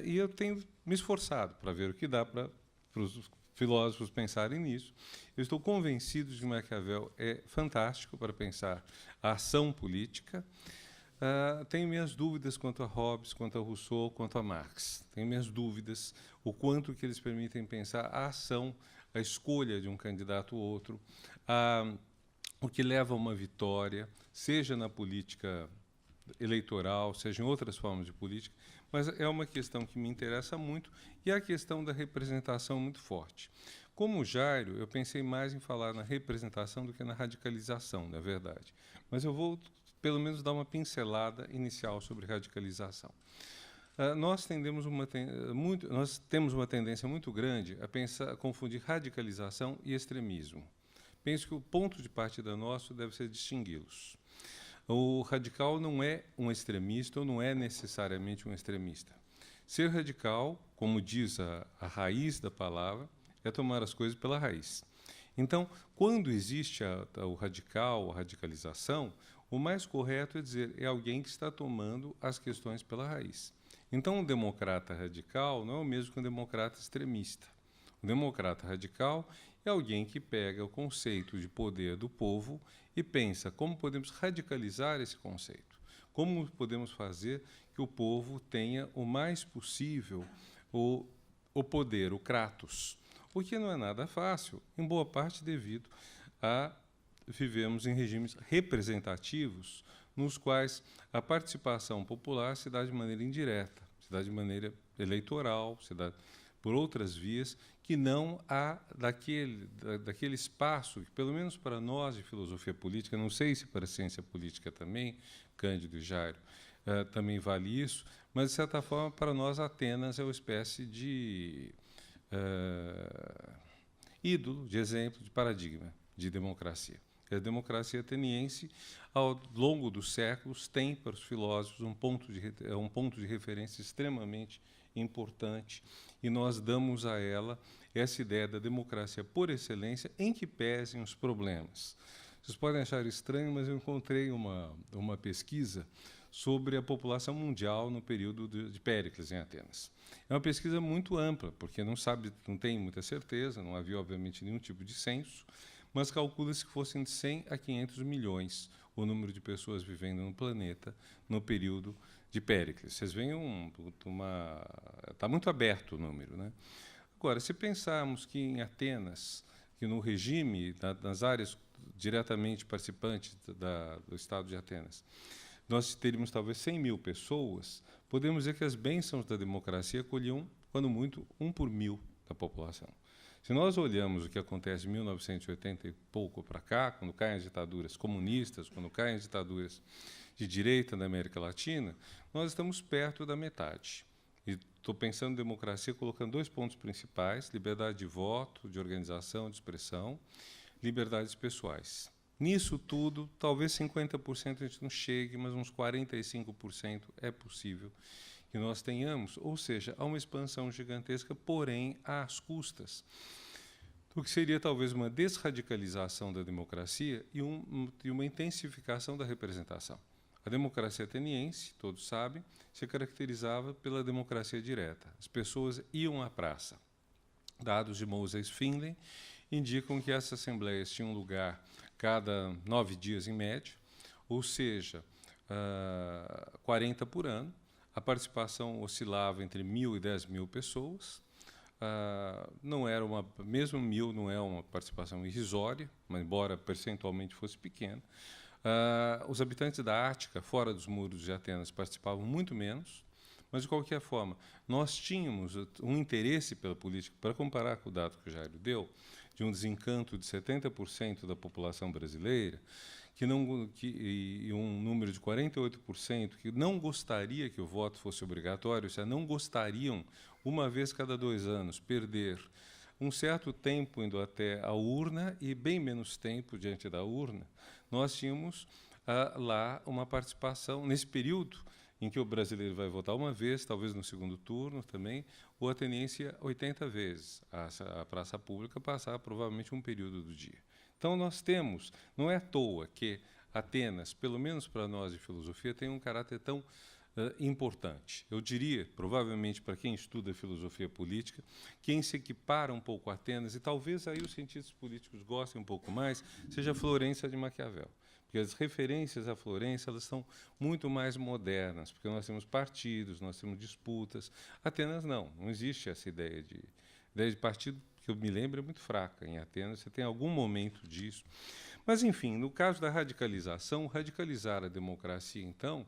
e eu tenho me esforçado para ver o que dá para os filósofos pensarem nisso. Eu estou convencido de que Maquiavel é fantástico para pensar a ação política. Tenho minhas dúvidas quanto a Hobbes, quanto a Rousseau, quanto a Marx. Tenho minhas dúvidas o quanto que eles permitem pensar a ação, a escolha de um candidato ou outro, o que leva a uma vitória, seja na política eleitoral, seja em outras formas de política, mas é uma questão que me interessa muito e a questão da representação muito forte. Como Jairo, eu pensei mais em falar na representação do que na radicalização, na verdade. Mas eu vou pelo menos dar uma pincelada inicial sobre radicalização. Nós temos uma tendência muito grande a confundir radicalização e extremismo. Penso que o ponto de partida nosso deve ser distingui-los. O radical não é um extremista ou não é necessariamente um extremista. Ser radical, como diz a raiz da palavra, é tomar as coisas pela raiz. Então, quando existe o radical, a radicalização, o mais correto é dizer é alguém que está tomando as questões pela raiz. Então, um democrata radical não é o mesmo que um democrata extremista. O democrata radical é alguém que pega o conceito de poder do povo e pensa como podemos radicalizar esse conceito, como podemos fazer que o povo tenha o mais possível o poder, o kratos, o que não é nada fácil, em boa parte devido a vivemos em regimes representativos nos quais a participação popular se dá de maneira indireta, se dá de maneira eleitoral, se dá por outras vias que não há daquele espaço que, pelo menos para nós de filosofia política, não sei se para a ciência política também, Cândido e Jairo, também vale isso, mas, de certa forma, para nós Atenas é uma espécie de ídolo, de exemplo, de paradigma de democracia. A democracia ateniense, ao longo dos séculos, tem para os filósofos um ponto de referência extremamente importante, e nós damos a ela essa ideia da democracia por excelência, em que pesem os problemas. Vocês podem achar estranho, mas eu encontrei uma pesquisa sobre a população mundial no período de Péricles, em Atenas. É uma pesquisa muito ampla, porque não tem muita certeza, não havia, obviamente, nenhum tipo de censo, mas calcula-se que fossem de 100 a 500 milhões o número de pessoas vivendo no planeta no período de Péricles. Vocês veem está muito aberto o número, né? Agora, se pensarmos que em Atenas, que no regime, nas áreas diretamente participantes do Estado de Atenas, nós teríamos talvez 100 mil pessoas, podemos dizer que as bênçãos da democracia colhiam, quando muito, 1 por 1000 da população. Se nós olhamos o que acontece de 1980 e pouco para cá, quando caem as ditaduras comunistas, quando caem as ditaduras de direita na América Latina, nós estamos perto da metade. E estou pensando em democracia colocando 2 pontos principais: liberdade de voto, de organização, de expressão, liberdades pessoais. Nisso tudo, talvez 50% a gente não chegue, mas uns 45% é possível que nós tenhamos, ou seja, há uma expansão gigantesca, porém às custas do que seria talvez uma desradicalização da democracia e uma intensificação da representação. A democracia ateniense, todos sabem, se caracterizava pela democracia direta. As pessoas iam à praça. Dados de Moses Finley indicam que essas assembleias tinham lugar cada 9 dias em média, ou seja, 40 por ano. A participação oscilava entre 1.000 e 10.000 pessoas. Não era mesmo 1.000 não é uma participação irrisória, mas embora percentualmente fosse pequena. Os habitantes da Ática, fora dos muros de Atenas, participavam muito menos, mas, de qualquer forma, nós tínhamos um interesse pela política, para comparar com o dado que o Jairo deu, de um desencanto de 70% da população brasileira, e um número de 48% que não gostaria que o voto fosse obrigatório, ou seja, não gostariam, uma vez cada 2 anos, perder um certo tempo indo até a urna e bem menos tempo diante da urna, nós tínhamos lá uma participação, nesse período em que o brasileiro vai votar uma vez, talvez no segundo turno também, o ateniense 80 vezes. A praça pública passar provavelmente um período do dia. Então nós temos, não é à toa que Atenas, pelo menos para nós de filosofia, tem um caráter tão importante. Eu diria, provavelmente para quem estuda filosofia política, quem se equipara um pouco a Atenas, e talvez aí os cientistas políticos gostem um pouco mais, seja a Florença de Maquiavel. Porque as referências à Florença elas são muito mais modernas, porque nós temos partidos, nós temos disputas. Atenas não existe essa ideia de partido, que eu me lembro é muito fraca. Em Atenas você tem algum momento disso. Mas, enfim, no caso da radicalização, radicalizar a democracia, então,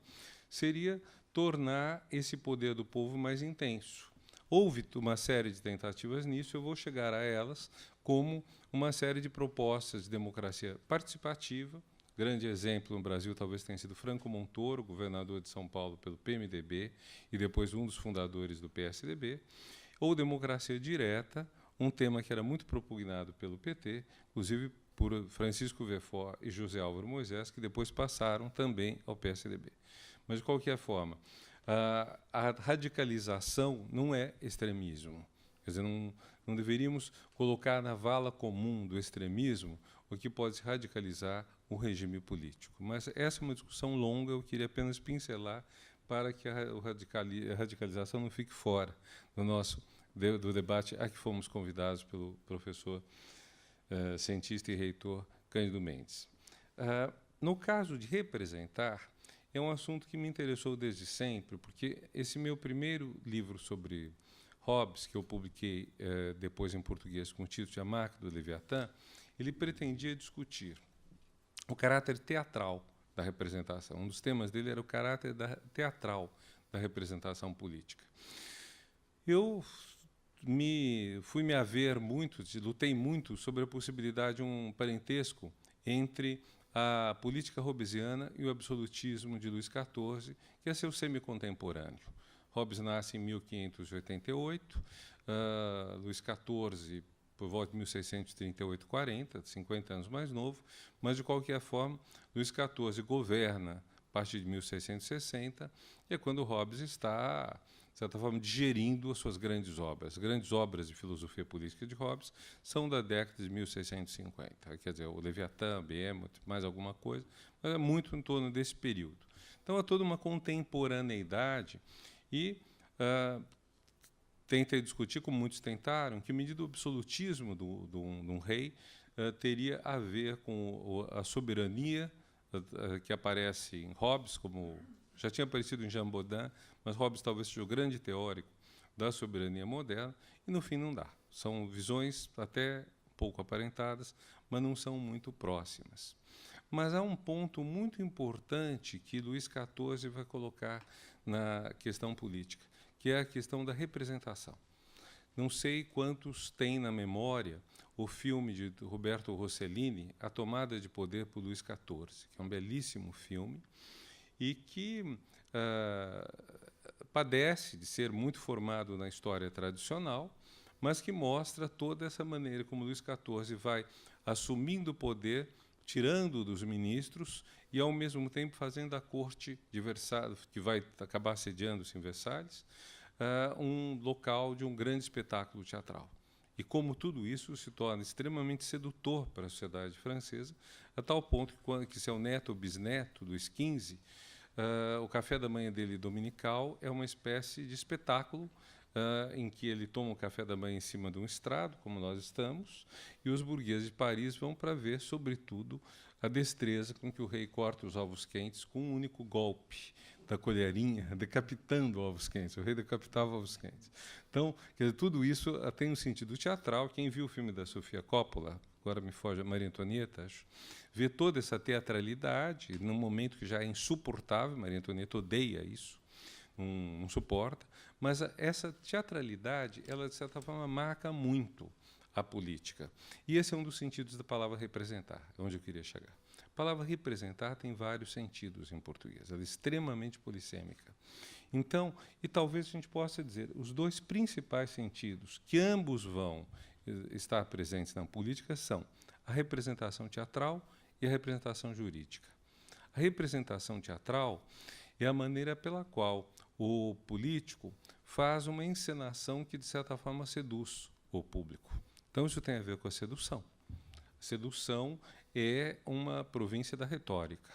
seria tornar esse poder do povo mais intenso. Houve uma série de tentativas nisso, eu vou chegar a elas como uma série de propostas de democracia participativa. Grande exemplo no Brasil talvez tenha sido Franco Montoro, governador de São Paulo pelo PMDB e depois um dos fundadores do PSDB, ou democracia direta, um tema que era muito propugnado pelo PT, inclusive por Francisco Verfort e José Álvaro Moisés, que depois passaram também ao PSDB. Mas, de qualquer forma, a radicalização não é extremismo. Quer dizer, não deveríamos colocar na vala comum do extremismo o que pode se radicalizar o regime político. Mas essa é uma discussão longa, eu queria apenas pincelar para que a radicalização não fique fora do debate a que fomos convidados pelo professor cientista e reitor Cândido Mendes. No caso de representar, é um assunto que me interessou desde sempre, porque esse meu primeiro livro sobre Hobbes, que eu publiquei depois em português com o título de A Máquina do Leviatã, ele pretendia discutir o caráter teatral da representação. Um dos temas dele era o caráter teatral da representação política. Eu fui me haver muito, lutei muito sobre a possibilidade de um parentesco entre a política hobbesiana e o absolutismo de Luís XIV, que é seu semi-contemporâneo. Hobbes nasce em 1588, Luís XIV por volta de 1638, 40, 50 anos mais novo, mas, de qualquer forma, Luís XIV governa a partir de 1660, e é quando Hobbes está, de certa forma, digerindo as suas grandes obras. As grandes obras de filosofia política de Hobbes são da década de 1650, quer dizer, o Leviatã, Behemoth, mais alguma coisa, mas é muito em torno desse período. Então, há toda uma contemporaneidade e tentei discutir, como muitos tentaram, que medida o absolutismo de um rei teria a ver com a soberania que aparece em Hobbes, como já tinha aparecido em Jean Bodin, mas Hobbes talvez seja o grande teórico da soberania moderna, e no fim não dá. São visões até pouco aparentadas, mas não são muito próximas. Mas há um ponto muito importante que Luís XIV vai colocar na questão política, que é a questão da representação. Não sei quantos têm na memória o filme de Roberto Rossellini, A Tomada de Poder por Luís XIV, que é um belíssimo filme e que padece de ser muito formado na história tradicional, mas que mostra toda essa maneira como Luís XIV vai assumindo o poder, tirando dos ministros e, ao mesmo tempo, fazendo a corte de Versalhes, que vai acabar sediando-se em Versalhes, um local de um grande espetáculo teatral. E como tudo isso se torna extremamente sedutor para a sociedade francesa, a tal ponto que seu neto ou bisneto, Luís XV, o café da manhã dele dominical é uma espécie de espetáculo em que ele toma o café da manhã em cima de um estrado, como nós estamos, e os burgueses de Paris vão para ver, sobretudo, a destreza com que o rei corta os ovos quentes com um único golpe da colherinha, decapitando ovos quentes. O rei decapitava ovos quentes. Então, quer dizer, tudo isso tem um sentido teatral. Quem viu o filme da Sofia Coppola, agora me foge a Maria Antonieta, acho, vê toda essa teatralidade num momento que já é insuportável. Maria Antonieta odeia isso, não suporta, mas essa teatralidade, ela de certa forma marca muito a política. E esse é um dos sentidos da palavra representar, é onde eu queria chegar. A palavra representar tem vários sentidos em português, ela é extremamente polissêmica. Então, e talvez a gente possa dizer, os dois principais sentidos que ambos vão estar presentes na política são a representação teatral e a representação jurídica. A representação teatral é a maneira pela qual o político faz uma encenação que, de certa forma, seduz o público. Então, isso tem a ver com a sedução. A sedução é uma província da retórica.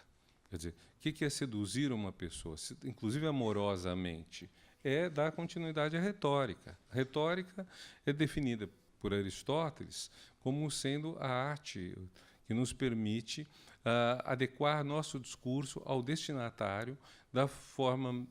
Quer dizer, o que é seduzir uma pessoa, inclusive amorosamente? É dar continuidade à retórica. A retórica é definida por Aristóteles como sendo a arte que nos permite adequar nosso discurso ao destinatário da forma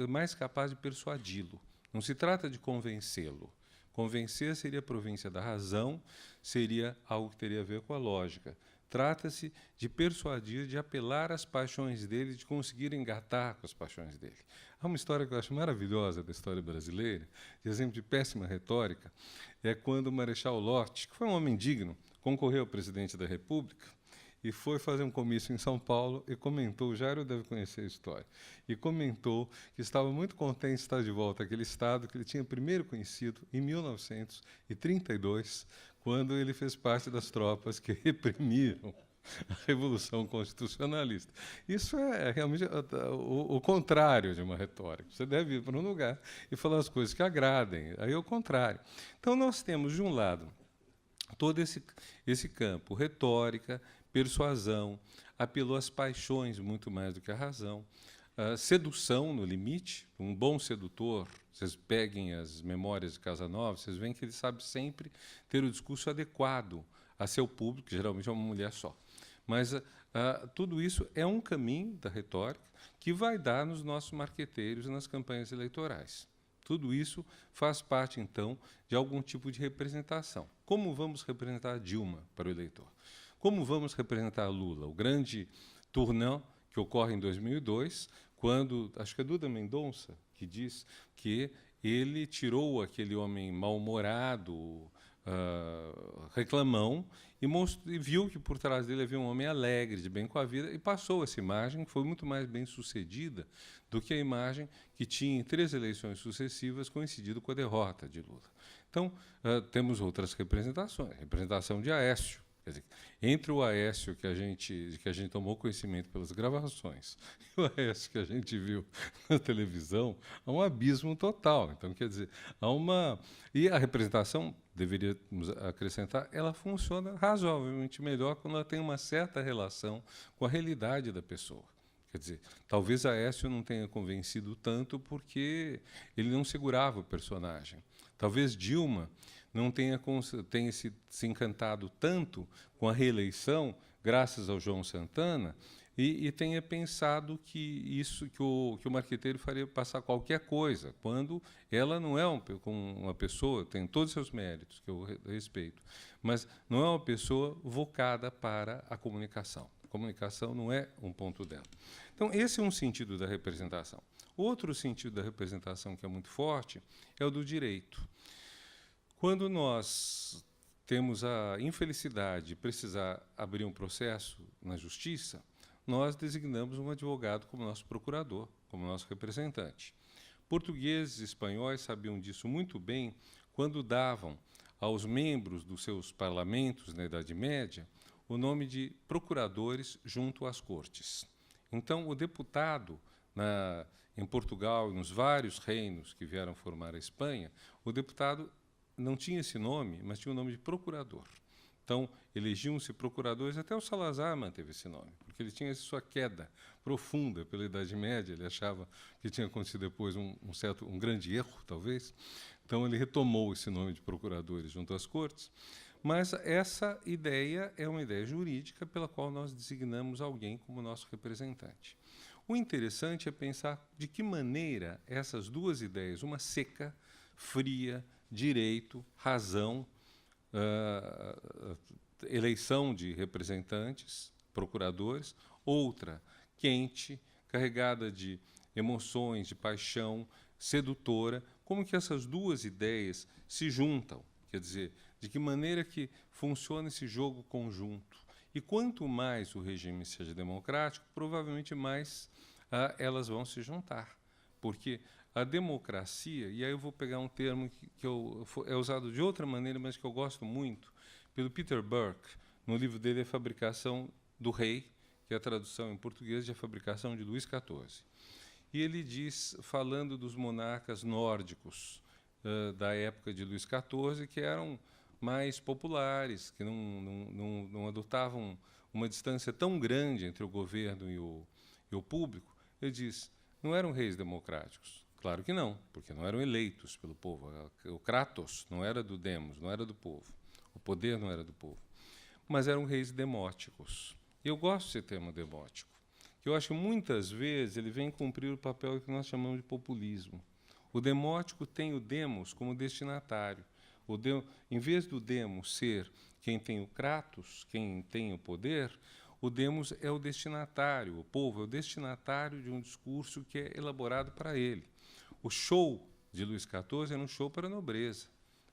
mais capaz de persuadi-lo. Não se trata de convencê-lo. Convencer seria a província da razão, seria algo que teria a ver com a lógica. Trata-se de persuadir, de apelar às paixões dele, de conseguir engatar com as paixões dele. Há uma história que eu acho maravilhosa da história brasileira, de exemplo de péssima retórica, é quando o Marechal Lott, que foi um homem digno, concorreu ao presidente da República e foi fazer um comício em São Paulo e comentou, o Jairo deve conhecer a história, e comentou que estava muito contente de estar de volta àquele estado que ele tinha primeiro conhecido em 1932, quando ele fez parte das tropas que reprimiram a Revolução Constitucionalista. Isso é realmente o contrário de uma retórica. Você deve ir para um lugar e falar as coisas que agradem. Aí é o contrário. Então, nós temos, de um lado, todo esse campo, retórica, persuasão, apelo às paixões muito mais do que à razão, sedução no limite. Um bom sedutor, vocês peguem as memórias de Casanova, vocês veem que ele sabe sempre ter o discurso adequado a seu público, que geralmente é uma mulher só. Mas tudo isso é um caminho da retórica que vai dar nos nossos marqueteiros e nas campanhas eleitorais. Tudo isso faz parte, então, de algum tipo de representação. Como vamos representar Dilma para o eleitor? Como vamos representar Lula? O grande tournant que ocorre em 2002, quando, acho que é Duda Mendonça, que diz que ele tirou aquele homem mal-humorado, reclamão, e viu que por trás dele havia um homem alegre, de bem com a vida, e passou essa imagem, que foi muito mais bem sucedida do que a imagem que tinha em 3 eleições sucessivas coincidido com a derrota de Lula. Então, temos outras representações. Representação de Aécio. Quer dizer, entre o Aécio que a gente tomou conhecimento pelas gravações e o Aécio que a gente viu na televisão, há um abismo total. Então, quer dizer, há uma... E a representação, deveríamos acrescentar, ela funciona razoavelmente melhor quando ela tem uma certa relação com a realidade da pessoa. Quer dizer, talvez Aécio não tenha convencido tanto porque ele não segurava o personagem. Talvez Dilma não tenha se encantado tanto com a reeleição, graças ao João Santana, e tenha pensado que o marqueteiro faria passar qualquer coisa, quando ela não é uma pessoa, tem todos os seus méritos, que eu respeito, mas não é uma pessoa vocada para a comunicação. A comunicação não é um ponto dela. Então, esse é um sentido da representação. Outro sentido da representação que é muito forte é o do direito. Quando nós temos a infelicidade de precisar abrir um processo na justiça, nós designamos um advogado como nosso procurador, como nosso representante. Portugueses e espanhóis sabiam disso muito bem quando davam aos membros dos seus parlamentos na Idade Média o nome de procuradores junto às cortes. Então, o deputado em Portugal e nos vários reinos que vieram formar a Espanha, o deputado não tinha esse nome, mas tinha o nome de procurador. Então, elegiam-se procuradores, até o Salazar manteve esse nome, porque ele tinha sua queda profunda pela Idade Média, ele achava que tinha acontecido depois um grande erro, talvez. Então, ele retomou esse nome de procuradores junto às cortes, mas essa ideia é uma ideia jurídica pela qual nós designamos alguém como nosso representante. O interessante é pensar de que maneira essas duas ideias, uma seca, fria, direito, razão, eleição de representantes, procuradores, outra quente, carregada de emoções, de paixão, sedutora, como que essas duas ideias se juntam, quer dizer, de que maneira que funciona esse jogo conjunto. E quanto mais o regime seja democrático, provavelmente mais elas vão se juntar, porque a democracia, e aí eu vou pegar um termo que é usado de outra maneira, mas que eu gosto muito, pelo Peter Burke, no livro dele A Fabricação do Rei, que é a tradução em português de A Fabricação de Luís XIV. E ele diz, falando dos monarcas nórdicos da época de Luís XIV, que eram mais populares, que não adotavam uma distância tão grande entre o governo e o público, ele diz, não eram reis democráticos. Claro que não, porque não eram eleitos pelo povo. O Kratos não era do demos, não era do povo. O poder não era do povo. Mas eram reis demóticos. Eu gosto desse termo demótico, que eu acho que muitas vezes ele vem cumprir o papel que nós chamamos de populismo. O demótico tem o demos como destinatário. Em vez do demos ser quem tem o Kratos, quem tem o poder, o demos é o destinatário, o povo é o destinatário de um discurso que é elaborado para ele. O show de Luís XIV era um show para a nobreza,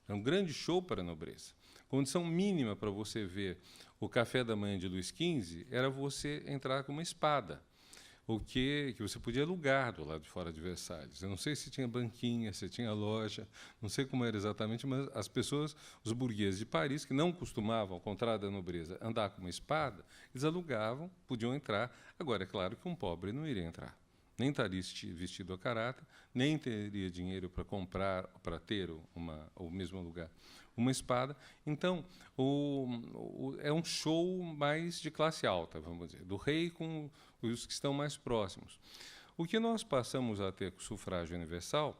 era um grande show para a nobreza. Condição mínima para você ver o café da manhã de Luís XV era você entrar com uma espada, o que você podia alugar do lado de fora de Versalhes. Eu não sei se tinha banquinha, se tinha loja, não sei como era exatamente, mas as pessoas, os burgueses de Paris, que não costumavam, ao contrário da nobreza, andar com uma espada, eles alugavam, podiam entrar. Agora, é claro que um pobre não iria entrar. Nem estaria vestido a caráter, nem teria dinheiro para comprar, para ter o mesmo lugar, uma espada. Então, é um show mais de classe alta, vamos dizer, do rei com os que estão mais próximos. O que nós passamos a ter com o sufrágio universal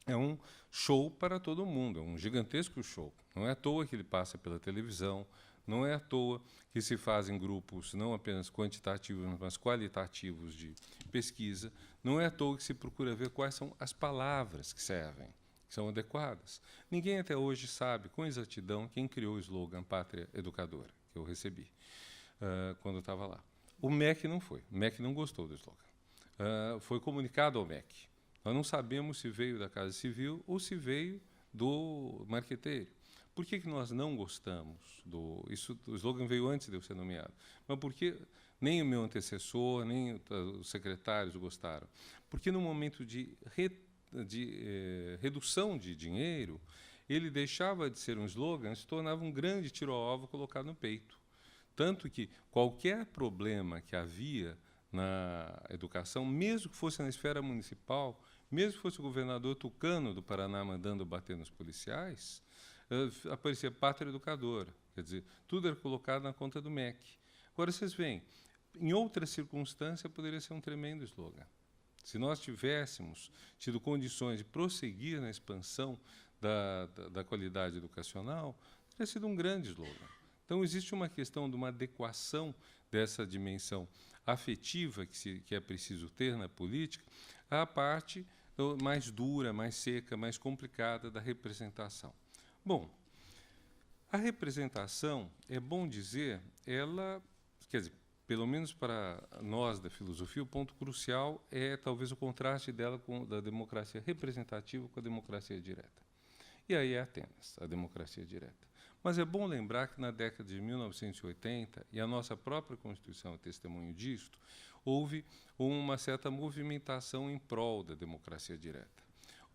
é um show para todo mundo, é um gigantesco show. Não é à toa que ele passa pela televisão, não é à toa que se fazem grupos não apenas quantitativos, mas qualitativos de pesquisa. Não é à toa que se procura ver quais são as palavras que servem, que são adequadas. Ninguém até hoje sabe com exatidão quem criou o slogan Pátria Educadora, que eu recebi quando eu estava lá. O MEC não foi. O MEC não gostou do slogan. Foi comunicado ao MEC. Nós não sabemos se veio da Casa Civil ou se veio do marqueteiro. Por que nós não gostamos do... o slogan veio antes de eu ser nomeado. Mas porque nem o meu antecessor, nem os secretários gostaram. Porque no momento de redução de dinheiro, ele deixava de ser um slogan, se tornava um grande tiro ao alvo colocado no peito. Tanto que qualquer problema que havia na educação, mesmo que fosse na esfera municipal, mesmo que fosse o governador Tucano do Paraná mandando bater nos policiais, aparecia Pátria Educadora. Quer dizer, tudo era colocado na conta do MEC. Agora, vocês veem, em outra circunstância, poderia ser um tremendo slogan. Se nós tivéssemos tido condições de prosseguir na expansão da qualidade educacional, teria sido um grande slogan. Então, existe uma questão de uma adequação dessa dimensão afetiva que é preciso ter na política à parte mais dura, mais seca, mais complicada da representação. Bom, a representação, é bom dizer, ela, quer dizer, pelo menos para nós da filosofia, o ponto crucial é talvez o contraste dela da democracia representativa com a democracia direta. E aí é Atenas, a democracia direta. Mas é bom lembrar que na década de 1980, e a nossa própria Constituição é testemunho disto, houve uma certa movimentação em prol da democracia direta.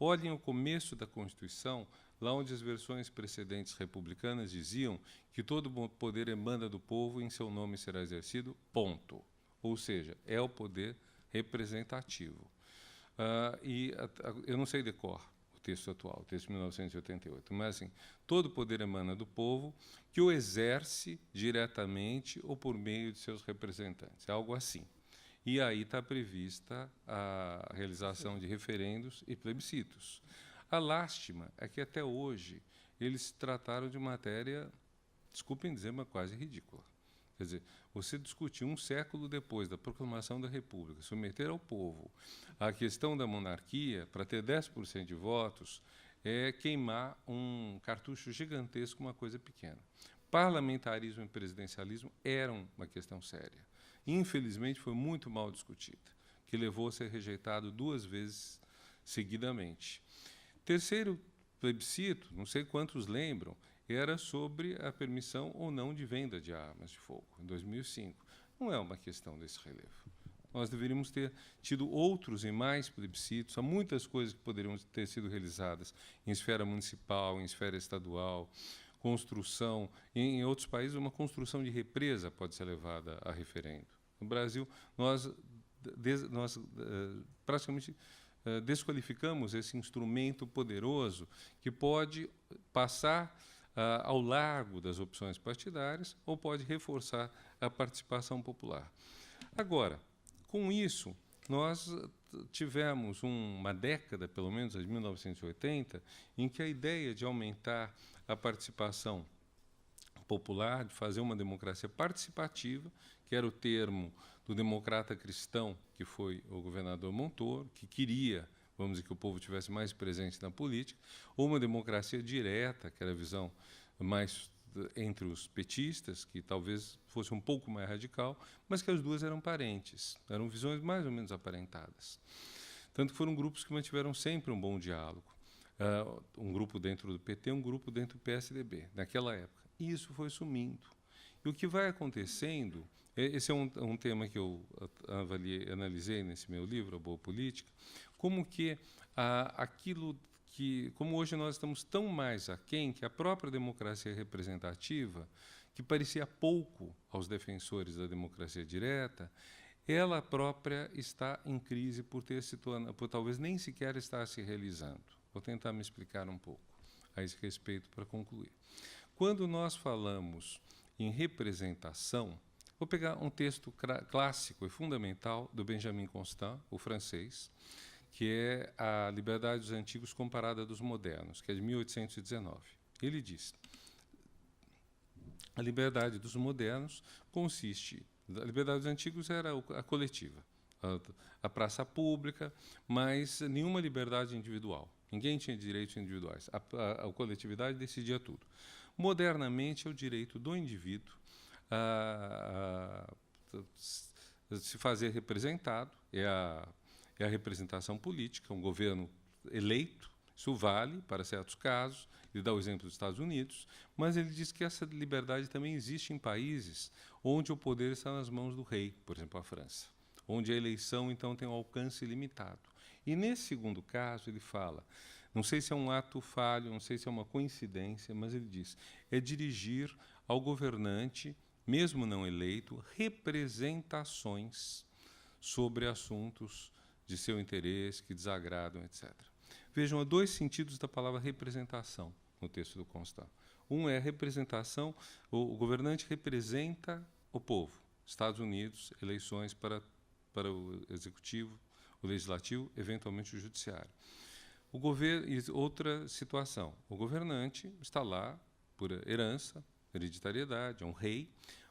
Olhem o começo da Constituição, lá onde as versões precedentes republicanas diziam que todo poder emana do povo e em seu nome será exercido, ponto. Ou seja, é o poder representativo. Eu não sei de cor o texto atual, o texto de 1988, mas assim, todo poder emana do povo que o exerce diretamente ou por meio de seus representantes. É algo assim. E aí está prevista a realização de referendos e plebiscitos. A lástima é que, até hoje, eles trataram de matéria, desculpem dizer, mas quase ridícula. Quer dizer, você discutir um século depois da proclamação da República, submeter ao povo a questão da monarquia para ter 10% de votos, é queimar um cartucho gigantesco, uma coisa pequena. Parlamentarismo e presidencialismo eram uma questão séria. Infelizmente, foi muito mal discutida, que levou a ser rejeitado 2 vezes seguidamente. Terceiro plebiscito, não sei quantos lembram, era sobre a permissão ou não de venda de armas de fogo, em 2005. Não é uma questão desse relevo. nós deveríamos ter tido outros e mais plebiscitos. Há muitas coisas que poderiam ter sido realizadas em esfera municipal, em esfera estadual, construção. Em outros países, uma construção de represa pode ser levada a referendo. No Brasil, nós praticamente desqualificamos esse instrumento poderoso que pode passar ao largo das opções partidárias ou pode reforçar a participação popular. Agora, com isso, nós tivemos uma década, pelo menos de 1980, em que a ideia de aumentar a participação popular, de fazer uma democracia participativa, que era o termo do democrata cristão, que foi o governador Montoro, que queria, vamos dizer, que o povo tivesse mais presente na política, ou uma democracia direta, que era a visão mais entre os petistas, que talvez fosse um pouco mais radical, mas que as duas eram parentes, eram visões mais ou menos aparentadas. Tanto que foram grupos que mantiveram sempre um bom diálogo. Um grupo dentro do PT, um grupo dentro do PSDB, naquela época. E isso foi sumindo. E o que vai acontecendo, esse é um tema que eu analisei nesse meu livro, A Boa Política, como que aquilo que, como hoje nós estamos tão mais aquém, que a própria democracia representativa, que parecia pouco aos defensores da democracia direta, ela própria está em crise por talvez nem sequer estar se realizando. Vou tentar me explicar um pouco a esse respeito para concluir. Quando nós falamos em representação, vou pegar um texto clássico e fundamental do Benjamin Constant, o francês, que é A Liberdade dos Antigos comparada dos Modernos, que é de 1819. Ele diz: a liberdade dos modernos consiste... A liberdade dos antigos era a coletiva, a praça pública, mas nenhuma liberdade individual. Ninguém tinha direitos individuais. A coletividade decidia tudo. Modernamente, é o direito do indivíduo a se fazer representado, é a representação política, um governo eleito. Isso vale para certos casos. Ele dá o exemplo dos Estados Unidos, mas ele diz que essa liberdade também existe em países onde o poder está nas mãos do rei, por exemplo, a França, onde a eleição, então, tem um alcance limitado. E, nesse segundo caso, ele fala, não sei se é um ato falho, não sei se é uma coincidência, mas ele diz, é dirigir ao governante, mesmo não eleito, representações sobre assuntos de seu interesse, que desagradam, etc. Vejam, há dois sentidos da palavra representação no texto do Constant. Um é a representação, o governante representa o povo. Estados Unidos, eleições para o executivo, o legislativo, eventualmente o judiciário. O governo, outra situação, o governante está lá por herança, hereditariedade, é um rei,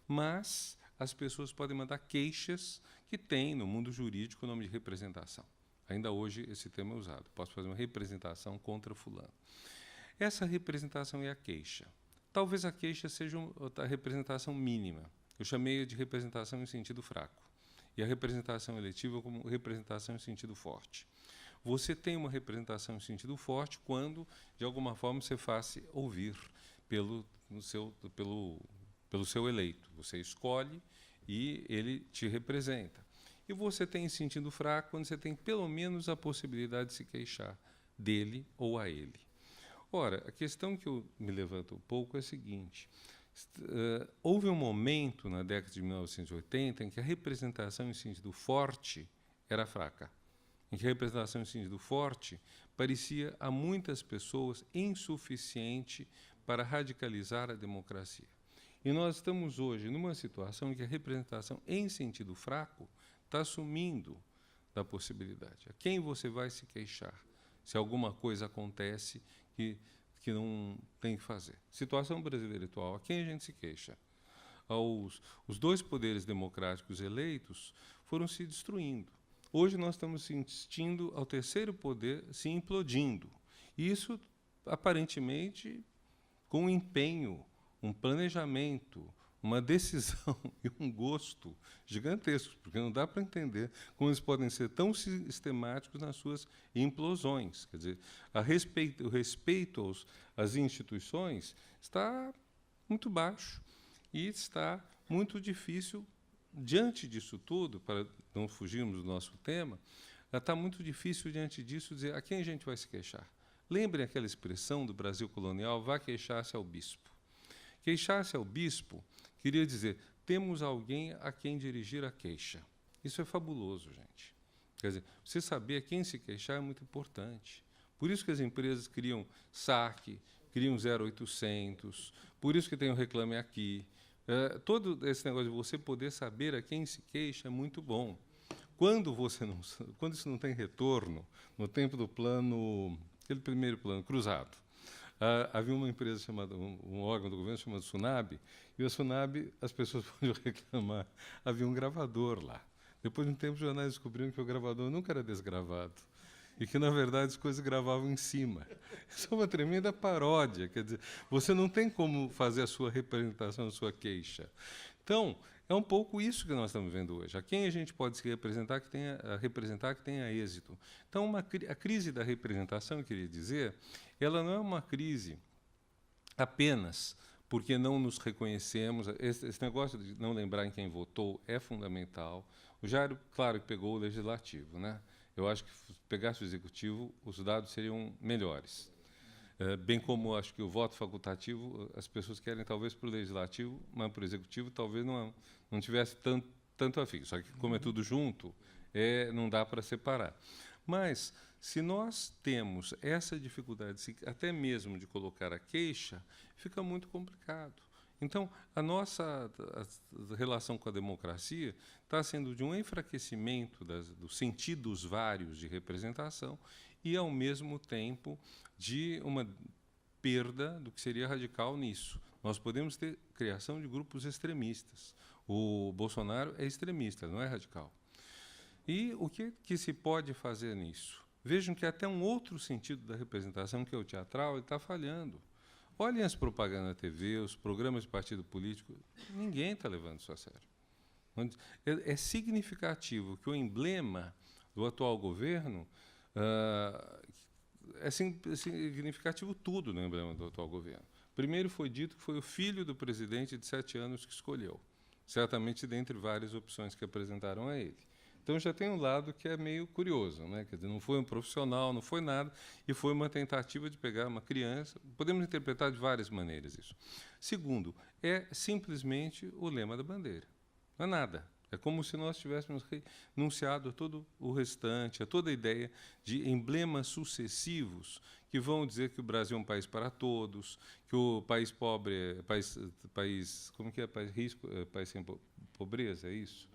mas as pessoas podem mandar queixas que têm no mundo jurídico o nome de representação. Ainda hoje esse termo é usado. Posso fazer uma representação contra fulano. Essa representação é a queixa. Talvez a queixa seja a representação mínima. Eu chamei-a de representação em sentido fraco. E a representação eletiva como representação em sentido forte. Você tem uma representação em sentido forte quando, de alguma forma, você faz ouvir pelo seu eleito. Você escolhe e ele te representa. E você tem em sentido fraco quando você tem pelo menos a possibilidade de se queixar dele ou a ele. Ora, a questão que eu me levanto um pouco é a seguinte. Houve um momento na década de 1980 em que a representação em sentido forte era fraca. Em que a representação em sentido forte parecia a muitas pessoas insuficiente para radicalizar a democracia. E nós estamos hoje numa situação em que a representação em sentido fraco está sumindo da possibilidade. A quem você vai se queixar se alguma coisa acontece que não tem que fazer? Situação brasileira atual, a quem a gente se queixa? Os dois poderes democráticos eleitos foram se destruindo. Hoje nós estamos assistindo ao terceiro poder se implodindo. Isso, aparentemente, com um empenho, um planejamento, uma decisão e um gosto gigantescos, porque não dá para entender como eles podem ser tão sistemáticos nas suas implosões. Quer dizer, o respeito às instituições está muito baixo e está muito difícil diante disso tudo, para não fugirmos do nosso tema, está muito difícil, diante disso, dizer a quem a gente vai se queixar. Lembrem aquela expressão do Brasil colonial, vá queixar-se ao bispo. Queixar-se ao bispo queria dizer, temos alguém a quem dirigir a queixa. Isso é fabuloso, gente. Quer dizer, você saber a quem se queixar é muito importante. Por isso que as empresas criam saque, criam 0800, por isso que tem o Reclame Aqui. Todo esse negócio de você poder saber a quem se queixa é muito bom. Quando isso não tem retorno, no tempo do plano, aquele primeiro plano, cruzado, havia uma empresa chamada, um órgão do governo chamado SUNAB, e o SUNAB, as pessoas podiam reclamar, havia um gravador lá. Depois de um tempo, os jornais descobriram que o gravador nunca era desgravado, e que, na verdade, as coisas gravavam em cima. Isso é uma tremenda paródia, quer dizer, você não tem como fazer a sua representação, a sua queixa. Então, é um pouco isso que nós estamos vendo hoje. A quem a gente pode se representar que tenha êxito. Então, a crise da representação, eu queria dizer, ela não é uma crise apenas porque não nos reconhecemos. Esse negócio de não lembrar em quem votou é fundamental. O Jairo, claro, pegou o legislativo, né? Eu acho que se pegasse o executivo, os dados seriam melhores. Bem como acho que o voto facultativo, as pessoas querem talvez para o legislativo, mas para o executivo talvez não tivesse tanto afim. Só que, como é tudo junto, não dá para separar. Mas, se nós temos essa dificuldade, até mesmo de colocar a queixa, fica muito complicado. Então, a nossa relação com a democracia está sendo de um enfraquecimento dos sentidos vários de representação e, ao mesmo tempo, de uma perda do que seria radical nisso. Nós podemos ter criação de grupos extremistas. O Bolsonaro é extremista, não é radical. E o que se pode fazer nisso? Vejam que até um outro sentido da representação, que é o teatral, está falhando. Olhem as propagandas na TV, os programas de partido político, ninguém está levando isso a sério. É significativo que o emblema do atual governo é significativo tudo no emblema do atual governo. Primeiro foi dito que foi o filho do presidente de 7 anos que escolheu, certamente dentre várias opções que apresentaram a ele. Então, já tem um lado que é meio curioso, né? Quer dizer, não foi um profissional, não foi nada, e foi uma tentativa de pegar uma criança. Podemos interpretar de várias maneiras isso. Segundo, é simplesmente o lema da bandeira. Não é nada. É como se nós tivéssemos renunciado a todo o restante, a toda a ideia de emblemas sucessivos que vão dizer que o Brasil é um país para todos, que o país pobre é país como que é? País sem pobreza, é isso?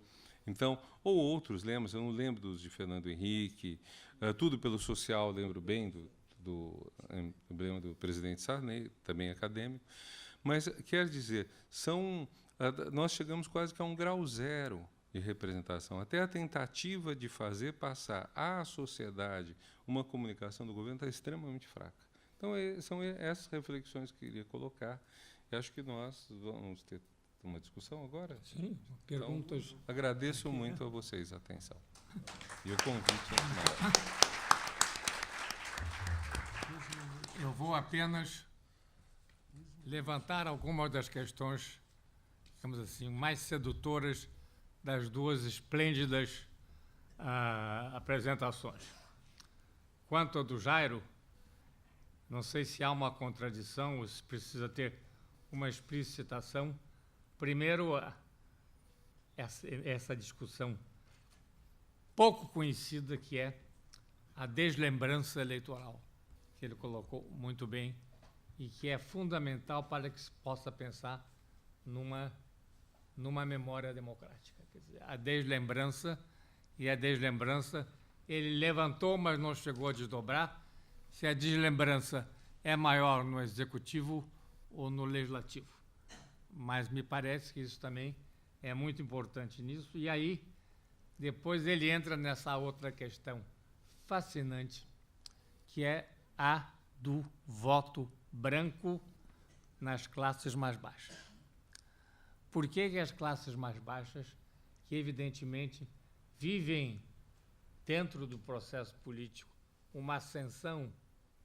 Então, ou outros lemas, eu não lembro dos de Fernando Henrique, tudo pelo social, lembro bem do emblema do presidente Sarney, também acadêmico, mas quer dizer, nós chegamos quase que a um grau zero de representação. Até a tentativa de fazer passar à sociedade uma comunicação do governo está extremamente fraca. Então, são essas reflexões que eu queria colocar, e acho que nós vamos ter uma discussão agora? Sim, perguntas. Então, agradeço muito a vocês a atenção. E o convite Eu vou apenas levantar algumas das questões, digamos assim, mais sedutoras das duas esplêndidas apresentações. Quanto ao do Jairo, não sei se há uma contradição ou se precisa ter uma explicitação. Primeiro, essa discussão pouco conhecida, que é a deslembrança eleitoral, que ele colocou muito bem e que é fundamental para que se possa pensar numa memória democrática. Quer dizer, a deslembrança, ele levantou, mas não chegou a desdobrar, se a deslembrança é maior no executivo ou no legislativo. Mas me parece que isso também é muito importante nisso. E aí, depois ele entra nessa outra questão fascinante, que é a do voto branco nas classes mais baixas. Por que as classes mais baixas, que evidentemente vivem dentro do processo político uma ascensão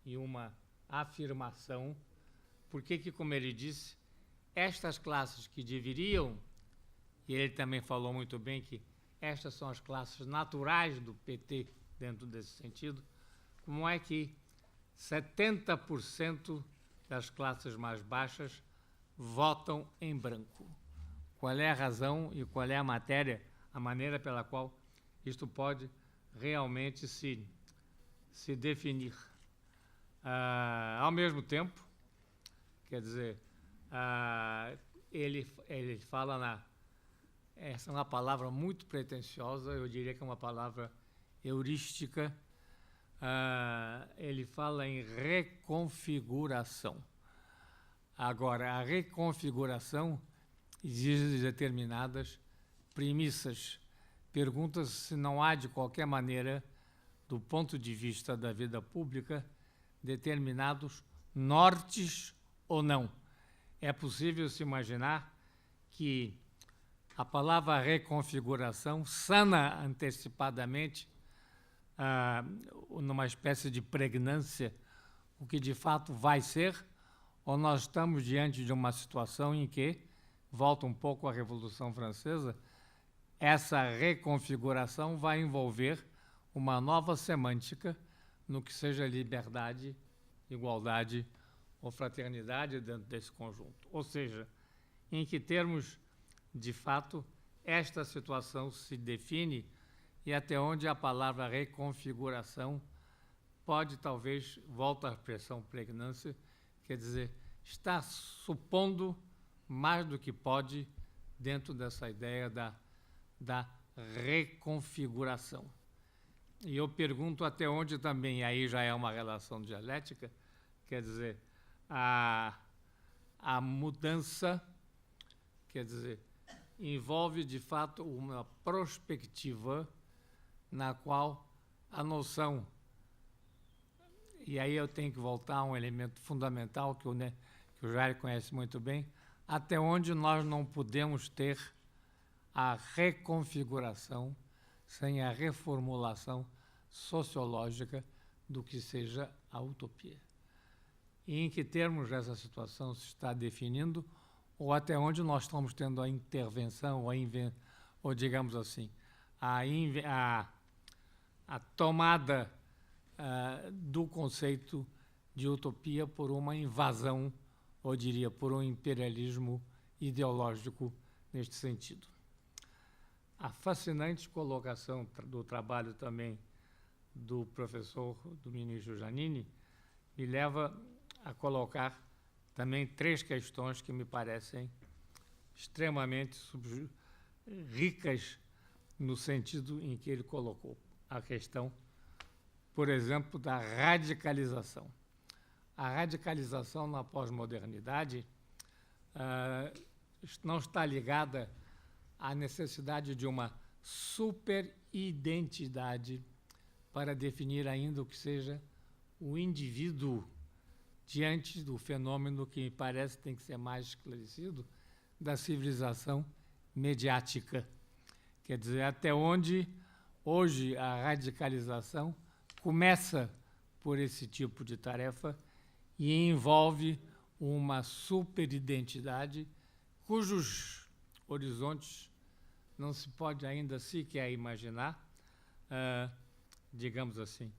e uma afirmação, por que, como ele disse, estas classes que deveriam e ele também falou muito bem que estas são as classes naturais do PT, dentro desse sentido, como é que 70% das classes mais baixas votam em branco? Qual é a razão e qual é a maneira pela qual isto pode realmente se definir? Ao mesmo tempo, quer dizer, ele fala essa é uma palavra muito pretensiosa, eu diria que é uma palavra heurística. Ele fala em reconfiguração. Agora, a reconfiguração exige determinadas premissas. Pergunta-se se não há, de qualquer maneira, do ponto de vista da vida pública, determinados nortes ou não. É possível se imaginar que a palavra reconfiguração sana antecipadamente, numa espécie de pregnância, o que de fato vai ser, ou nós estamos diante de uma situação em que, volta um pouco à Revolução Francesa, essa reconfiguração vai envolver uma nova semântica no que seja liberdade, igualdade ou fraternidade dentro desse conjunto. Ou seja, em que termos, de fato, esta situação se define e até onde a palavra reconfiguração pode, talvez, volta à expressão pregnância, quer dizer, está supondo mais do que pode dentro dessa ideia da reconfiguração. E eu pergunto até onde também, aí já é uma relação dialética, quer dizer, a mudança, quer dizer, envolve, de fato, uma prospectiva na qual a noção, e aí eu tenho que voltar a um elemento fundamental que o Jair conhece muito bem, até onde nós não podemos ter a reconfiguração sem a reformulação sociológica do que seja a utopia. E em que termos essa situação se está definindo, ou até onde nós estamos tendo a intervenção, ou digamos assim, a tomada do conceito de utopia por uma invasão, ou diria, por um imperialismo ideológico neste sentido. A fascinante colocação do trabalho também do professor, do ministro Giannini, me leva a colocar também 3 questões que me parecem extremamente ricas no sentido em que ele colocou. A questão, por exemplo, da radicalização. A radicalização na pós-modernidade não está ligada à necessidade de uma superidentidade para definir ainda o que seja o indivíduo diante do fenômeno que me parece tem que ser mais esclarecido, da civilização mediática. Quer dizer, até onde hoje a radicalização começa por esse tipo de tarefa e envolve uma superidentidade cujos horizontes não se pode ainda sequer imaginar, digamos assim,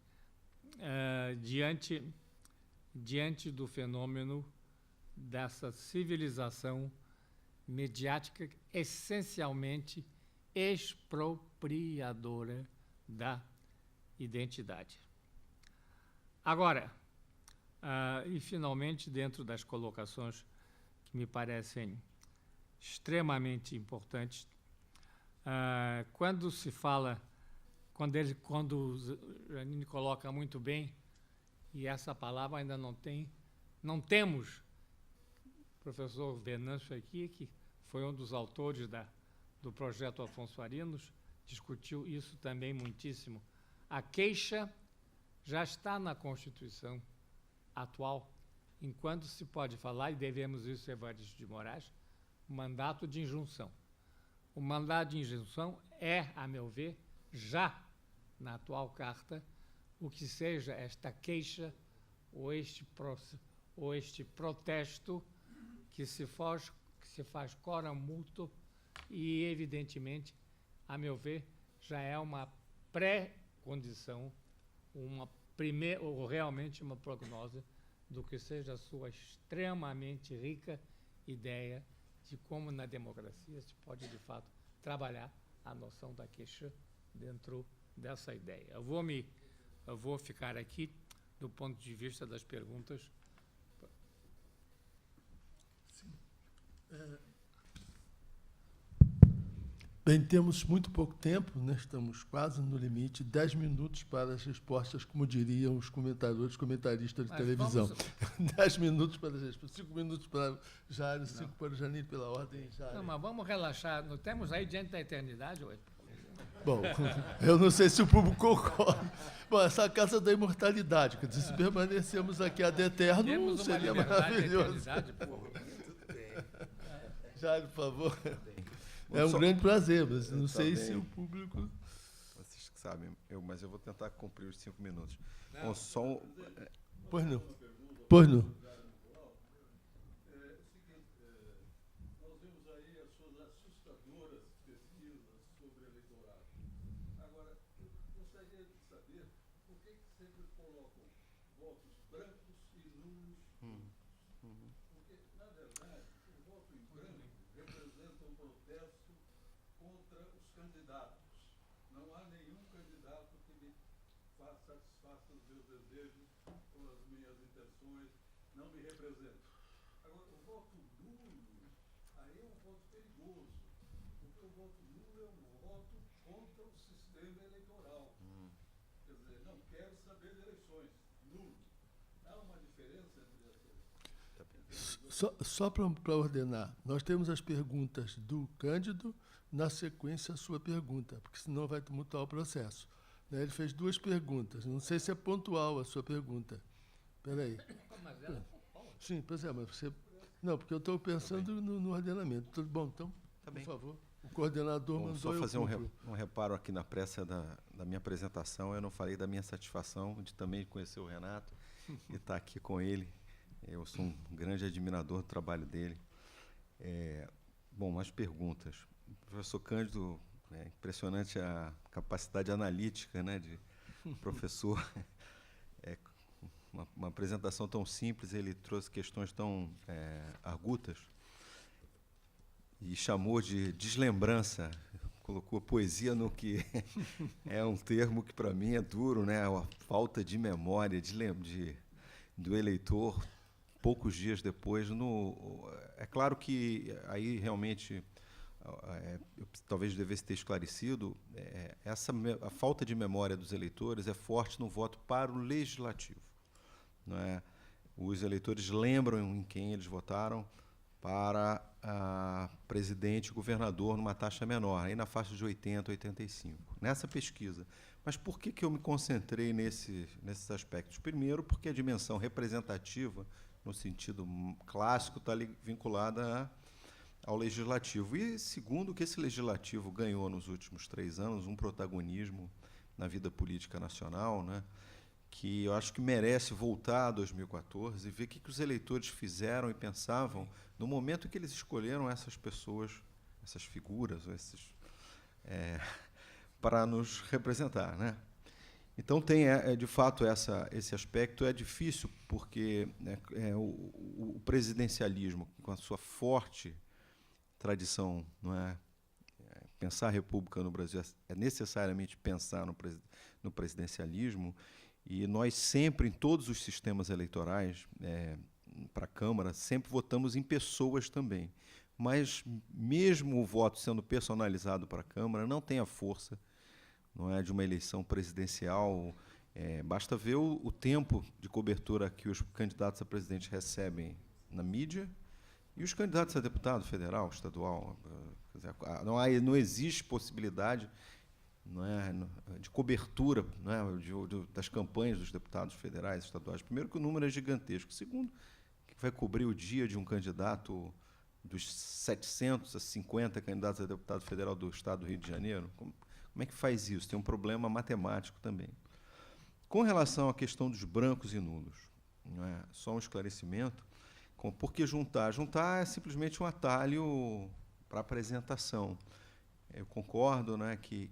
diante do fenômeno dessa civilização mediática essencialmente expropriadora da identidade. Agora, e finalmente, dentro das colocações que me parecem extremamente importantes, quando se fala, quando o Giannini coloca muito bem, e essa palavra ainda não temos, o professor Venâncio aqui, que foi um dos autores do projeto Afonso Arinos, discutiu isso também muitíssimo. A queixa já está na Constituição atual, enquanto se pode falar, e devemos isso a Evaristo de Moraes, mandato de injunção. O mandato de injunção é, a meu ver, já na atual carta, o que seja esta queixa ou este protesto que se faz coram multo e, evidentemente, a meu ver, já é uma pré-condição, ou realmente uma prognose do que seja a sua extremamente rica ideia de como na democracia se pode, de fato, trabalhar a noção da queixa dentro dessa ideia. Eu vou ficar aqui do ponto de vista das perguntas. Sim. Bem, temos muito pouco tempo, né? Estamos quase no limite, 10 minutos para as respostas, como diriam os comentaristas de televisão. 10 minutos para as respostas, 5 minutos para Jairo, 5 para o Janir, pela ordem. Jairo. Não, mas vamos relaxar. Não temos aí diante da eternidade hoje. Bom, eu não sei se o público concorda. Bom, essa casa da imortalidade, quer dizer, se permanecemos aqui ad eterno, seria maravilhoso. Jairo, por favor. É um grande prazer, mas não sei se o público... Vocês que sabem, mas eu vou tentar cumprir os 5 minutos. Bom, só um... Pois não. Pois não. Satisfaça os meus desejos ou as minhas intenções, não me representa. Agora, o voto nulo, aí é um voto perigoso, porque o voto nulo é um voto contra o sistema eleitoral. Quer dizer, não quero saber de eleições, nulo. Há uma diferença entre essas. Só para ordenar, nós temos as perguntas do Cândido, na sequência a sua pergunta, porque senão vai tumultuar o processo. Ele fez 2 perguntas. Não sei se é pontual a sua pergunta. Espera aí. Mas ela é pontual. Sim, pois é, mas você... Não, porque eu estou pensando no ordenamento. Tudo bom, então, por favor. O coordenador mandou só fazer eu um reparo aqui na pressa da minha apresentação. Eu não falei da minha satisfação de também conhecer o Renato e estar aqui com ele. Eu sou um grande admirador do trabalho dele. Bom, as perguntas. O professor Cândido... É impressionante a capacidade analítica, né, de professor. Uma apresentação tão simples, ele trouxe questões tão argutas e chamou de deslembrança, colocou poesia no que é um termo que para mim é duro, né, a falta de memória do eleitor poucos dias depois. É claro que aí realmente... eu talvez devesse ter esclarecido, a falta de memória dos eleitores é forte no voto para o legislativo. Não é? Os eleitores lembram em quem eles votaram para presidente e governador numa taxa menor, aí na faixa de 80, 85, nessa pesquisa. Mas por que eu me concentrei nesses aspectos? Primeiro, porque a dimensão representativa, no sentido clássico, está vinculada ao legislativo. E, segundo, que esse legislativo ganhou nos últimos 3 anos um protagonismo na vida política nacional, né, que eu acho que merece voltar a 2014 e ver o que os eleitores fizeram e pensavam no momento que eles escolheram essas pessoas, essas figuras, para nos representar, né? Então, tem, de fato, esse aspecto é difícil, porque o presidencialismo, com a sua forte tradição, não é? Pensar a república no Brasil é necessariamente pensar no presidencialismo, e nós sempre, em todos os sistemas eleitorais, para a Câmara, sempre votamos em pessoas também. Mas, mesmo o voto sendo personalizado para a Câmara, não tem a força, não é, de uma eleição presidencial. Basta ver o tempo de cobertura que os candidatos a presidente recebem na mídia, e os candidatos a deputado federal, estadual. Quer dizer, não existe possibilidade, não é, de cobertura, não é, das campanhas dos deputados federais e estaduais. Primeiro, que o número é gigantesco. Segundo, que vai cobrir o dia de um candidato dos 750 candidatos a deputado federal do Estado do Rio de Janeiro. Como é que faz isso? Tem um problema matemático também. Com relação à questão dos brancos e nulos, não é, só um esclarecimento. Por que juntar? Juntar é simplesmente um atalho para apresentação. Eu concordo, né, que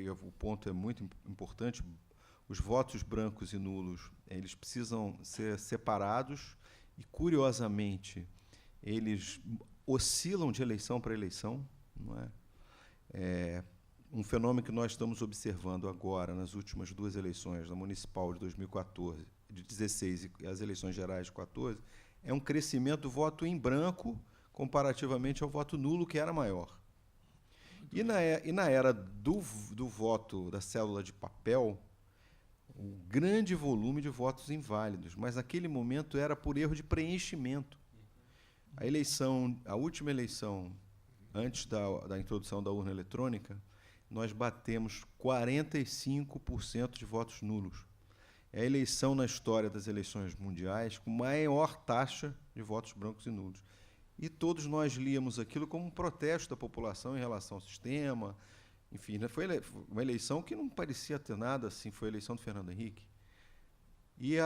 o ponto é muito importante. Os votos brancos e nulos, eles precisam ser separados e, curiosamente, eles oscilam de eleição para eleição. Não é? Um fenômeno que nós estamos observando agora, nas últimas duas eleições, a municipal de 2014, de 2016 e as eleições gerais de 2014, é um crescimento do voto em branco comparativamente ao voto nulo, que era maior. E na era do voto da célula de papel, um grande volume de votos inválidos, mas naquele momento era por erro de preenchimento. A última eleição, antes da introdução da urna eletrônica, nós batemos 45% de votos nulos. É a eleição na história das eleições mundiais com maior taxa de votos brancos e nulos. E todos nós líamos aquilo como um protesto da população em relação ao sistema. Enfim, né, foi uma eleição que não parecia ter nada assim, foi a eleição do Fernando Henrique. E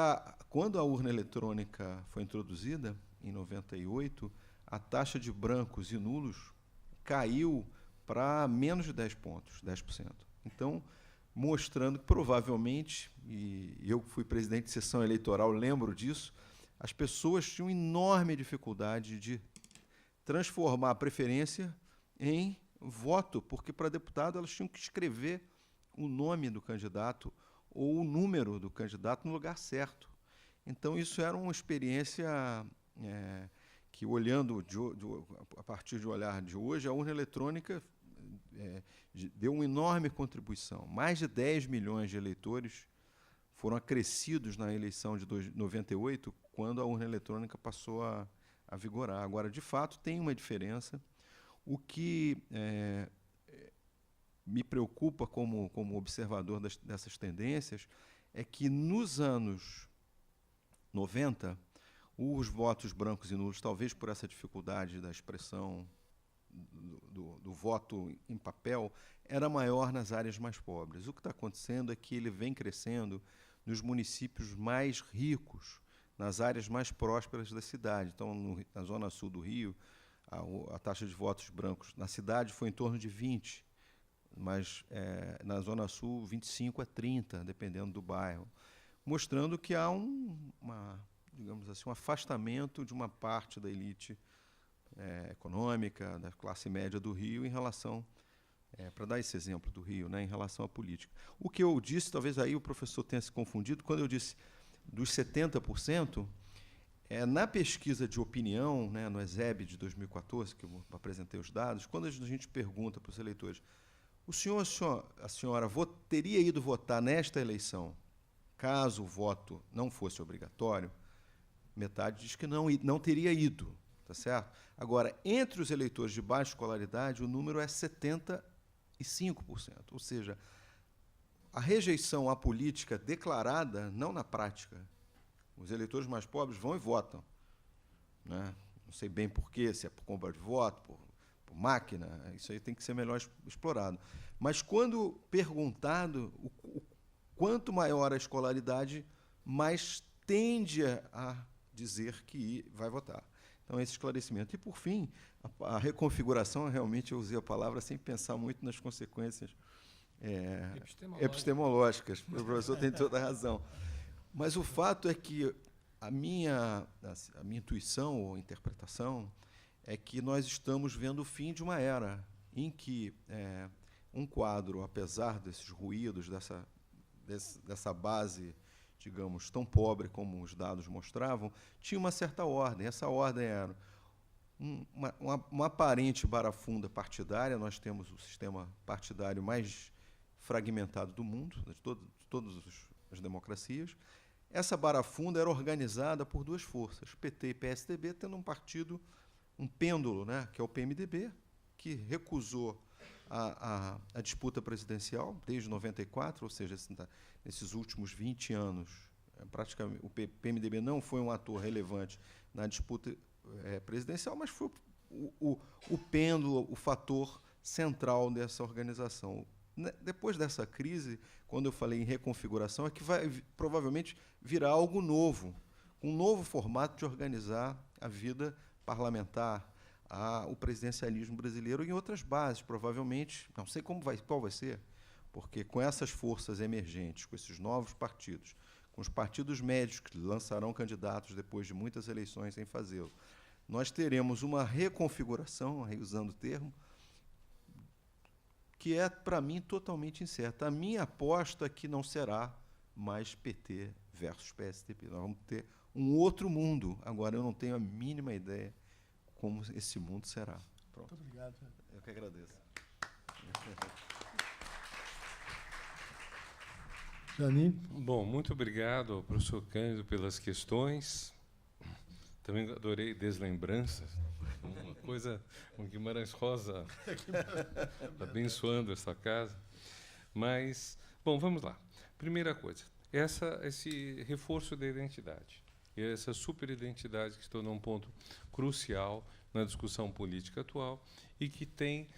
quando a urna eletrônica foi introduzida, em 98, a taxa de brancos e nulos caiu para menos de 10 pontos, 10%. Então, mostrando que, provavelmente, e eu fui presidente de sessão eleitoral, lembro disso, as pessoas tinham enorme dificuldade de transformar a preferência em voto, porque para deputado elas tinham que escrever o nome do candidato ou o número do candidato no lugar certo. Então, isso era uma experiência que, olhando a partir do olhar de hoje, a urna eletrônica deu uma enorme contribuição. Mais de 10 milhões de eleitores foram acrescidos na eleição de 98, quando a urna eletrônica passou a vigorar. Agora, de fato, tem uma diferença. O que me preocupa como observador dessas tendências é que, nos anos 90, os votos brancos e nulos, talvez por essa dificuldade da expressão do voto em papel, era maior nas áreas mais pobres. O que está acontecendo é que ele vem crescendo nos municípios mais ricos, nas áreas mais prósperas da cidade. Então, na zona sul do Rio, a taxa de votos brancos na cidade foi em torno de 20%, mas na zona sul, 25% a 30%, dependendo do bairro, mostrando que há digamos assim, um afastamento de uma parte da elite econômica, da classe média do Rio, em relação, para dar esse exemplo do Rio, né, em relação à política. O que eu disse, talvez aí o professor tenha se confundido, quando eu disse dos 70%, na pesquisa de opinião, né, no ESEB de 2014, que eu apresentei os dados, quando a gente pergunta para os eleitores, a senhora teria ido votar nesta eleição, caso o voto não fosse obrigatório? Metade diz que não teria ido, tá certo? Agora, entre os eleitores de baixa escolaridade, o número é 75%, ou seja, a rejeição à política declarada, não na prática. Os eleitores mais pobres vão e votam, né? Não sei bem por quê, se é por compra de voto, por máquina, isso aí tem que ser melhor explorado. Mas, quando perguntado, quanto maior a escolaridade, mais tende a dizer que vai votar. Então, esse esclarecimento. E, por fim, a reconfiguração, realmente eu usei a palavra sem pensar muito nas consequências epistemológicas. O professor tem toda a razão. Mas o fato é que a minha intuição ou interpretação é que nós estamos vendo o fim de uma era em que um quadro, apesar desses ruídos, dessa base, digamos, tão pobre como os dados mostravam, tinha uma certa ordem. Essa ordem era uma aparente barafunda partidária. Nós temos o sistema partidário mais fragmentado do mundo, de todas as democracias. Essa barafunda era organizada por duas forças, PT e PSDB, tendo um partido, um pêndulo, né, que é o PMDB, que recusou a disputa presidencial desde 94, ou seja, nesses últimos 20 anos, praticamente o PMDB não foi um ator relevante na disputa presidencial, mas foi o pêndulo, o fator central dessa organização. Depois dessa crise, quando eu falei em reconfiguração, é que vai provavelmente virar algo novo, um novo formato de organizar a vida parlamentar, o presidencialismo brasileiro em outras bases, provavelmente, não sei qual vai ser, porque com essas forças emergentes, com esses novos partidos, com os partidos médios que lançarão candidatos depois de muitas eleições sem fazê-lo, nós teremos uma reconfiguração, usando o termo, que é, para mim, totalmente incerta. A minha aposta é que não será mais PT versus PSDB. Nós vamos ter um outro mundo. Agora, eu não tenho a mínima ideia como esse mundo será. Pronto. Muito obrigado. Eu que agradeço. Janine? Bom, muito obrigado ao professor Cândido pelas questões. Também adorei Deslembranças. Uma coisa, o Guimarães Rosa abençoando essa casa. Mas, bom, vamos lá. Primeira coisa, esse reforço da identidade, e essa superidentidade que se tornou um ponto crucial na discussão política atual e que tem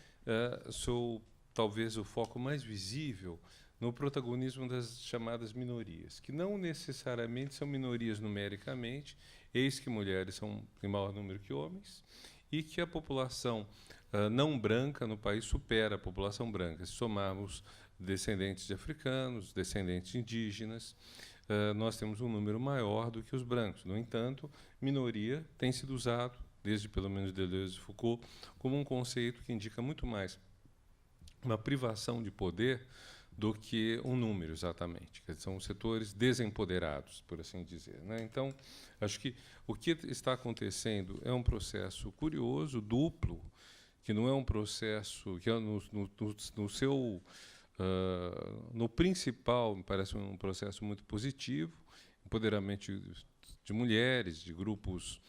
talvez o foco mais visível no protagonismo das chamadas minorias, que não necessariamente são minorias numericamente, eis que mulheres são em maior número que homens, e que a população não branca no país supera a população branca. Se somarmos descendentes de africanos, descendentes de indígenas, nós temos um número maior do que os brancos. No entanto, minoria tem sido usado, desde pelo menos Deleuze e Foucault, como um conceito que indica muito mais uma privação de poder do que um número, exatamente. São setores desempoderados, por assim dizer, né? Então, acho que o que está acontecendo é um processo curioso, duplo, que não é um processo que no principal me parece um processo muito positivo, empoderamento de mulheres, de grupos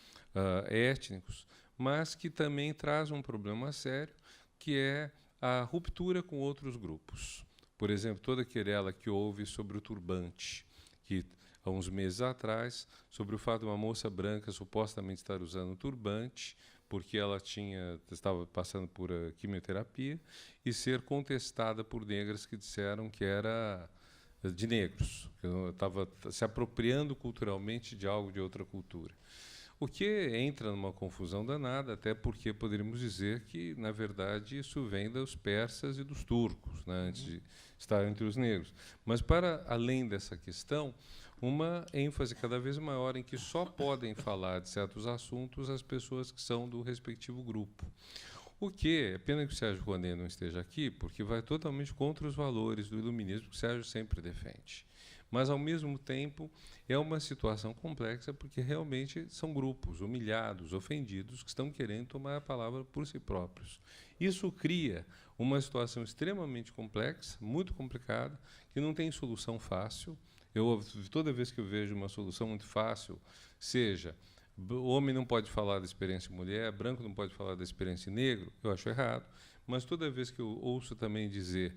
étnicos, mas que também traz um problema sério, que é a ruptura com outros grupos. Por exemplo, toda aquela que houve sobre o turbante, que há uns meses atrás, sobre o fato de uma moça branca supostamente estar usando turbante, porque ela estava passando por quimioterapia, e ser contestada por negras que disseram que era de negros, que estava se apropriando culturalmente de algo de outra cultura. O que entra numa confusão danada, até porque poderíamos dizer que, na verdade, isso vem dos persas e dos turcos, né, antes de estar entre os negros. Mas, para além dessa questão, uma ênfase cada vez maior em que só podem falar de certos assuntos as pessoas que são do respectivo grupo. O que é pena que o Sérgio Rouanet não esteja aqui, porque vai totalmente contra os valores do iluminismo que o Sérgio sempre defende. Mas, ao mesmo tempo, é uma situação complexa, porque realmente são grupos humilhados, ofendidos, que estão querendo tomar a palavra por si próprios. Isso cria uma situação extremamente complexa, muito complicada, que não tem solução fácil. Toda vez que eu vejo uma solução muito fácil, seja o homem não pode falar da experiência mulher, branco não pode falar da experiência negro, eu acho errado. Mas toda vez que eu ouço também dizer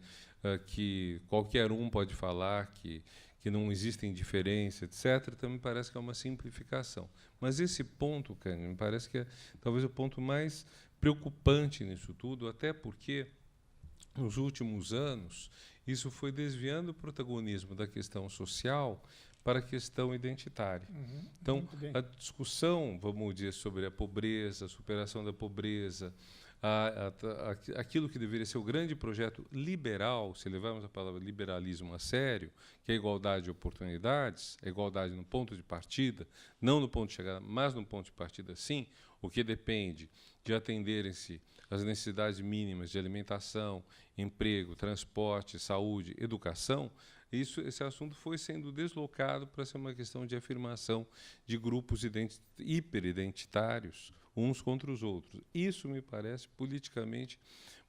que qualquer um pode falar, que não existem diferenças, etc., também parece que é uma simplificação. Mas esse ponto, Cândido, me parece que é talvez o ponto mais preocupante nisso tudo, até porque, nos últimos anos, isso foi desviando o protagonismo da questão social para a questão identitária. Então, a discussão, vamos dizer, sobre a pobreza, a superação da pobreza, aquilo que deveria ser o grande projeto liberal, se levarmos a palavra liberalismo a sério, que é a igualdade de oportunidades, a igualdade no ponto de partida, não no ponto de chegada, mas no ponto de partida, sim, o que depende de atenderem-se às necessidades mínimas de alimentação, emprego, transporte, saúde, educação. Esse assunto foi sendo deslocado para ser uma questão de afirmação de grupos hiperidentitários uns contra os outros. Isso me parece politicamente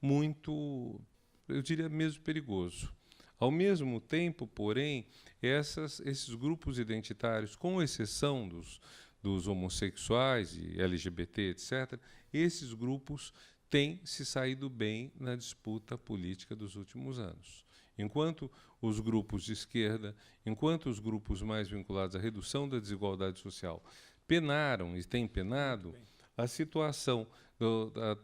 muito, eu diria mesmo, perigoso. Ao mesmo tempo, porém, esses grupos identitários, com exceção dos homossexuais e LGBT, etc., esses grupos têm se saído bem na disputa política dos últimos anos. Enquanto os grupos de esquerda, enquanto os grupos mais vinculados à redução da desigualdade social penaram e têm penado, a situação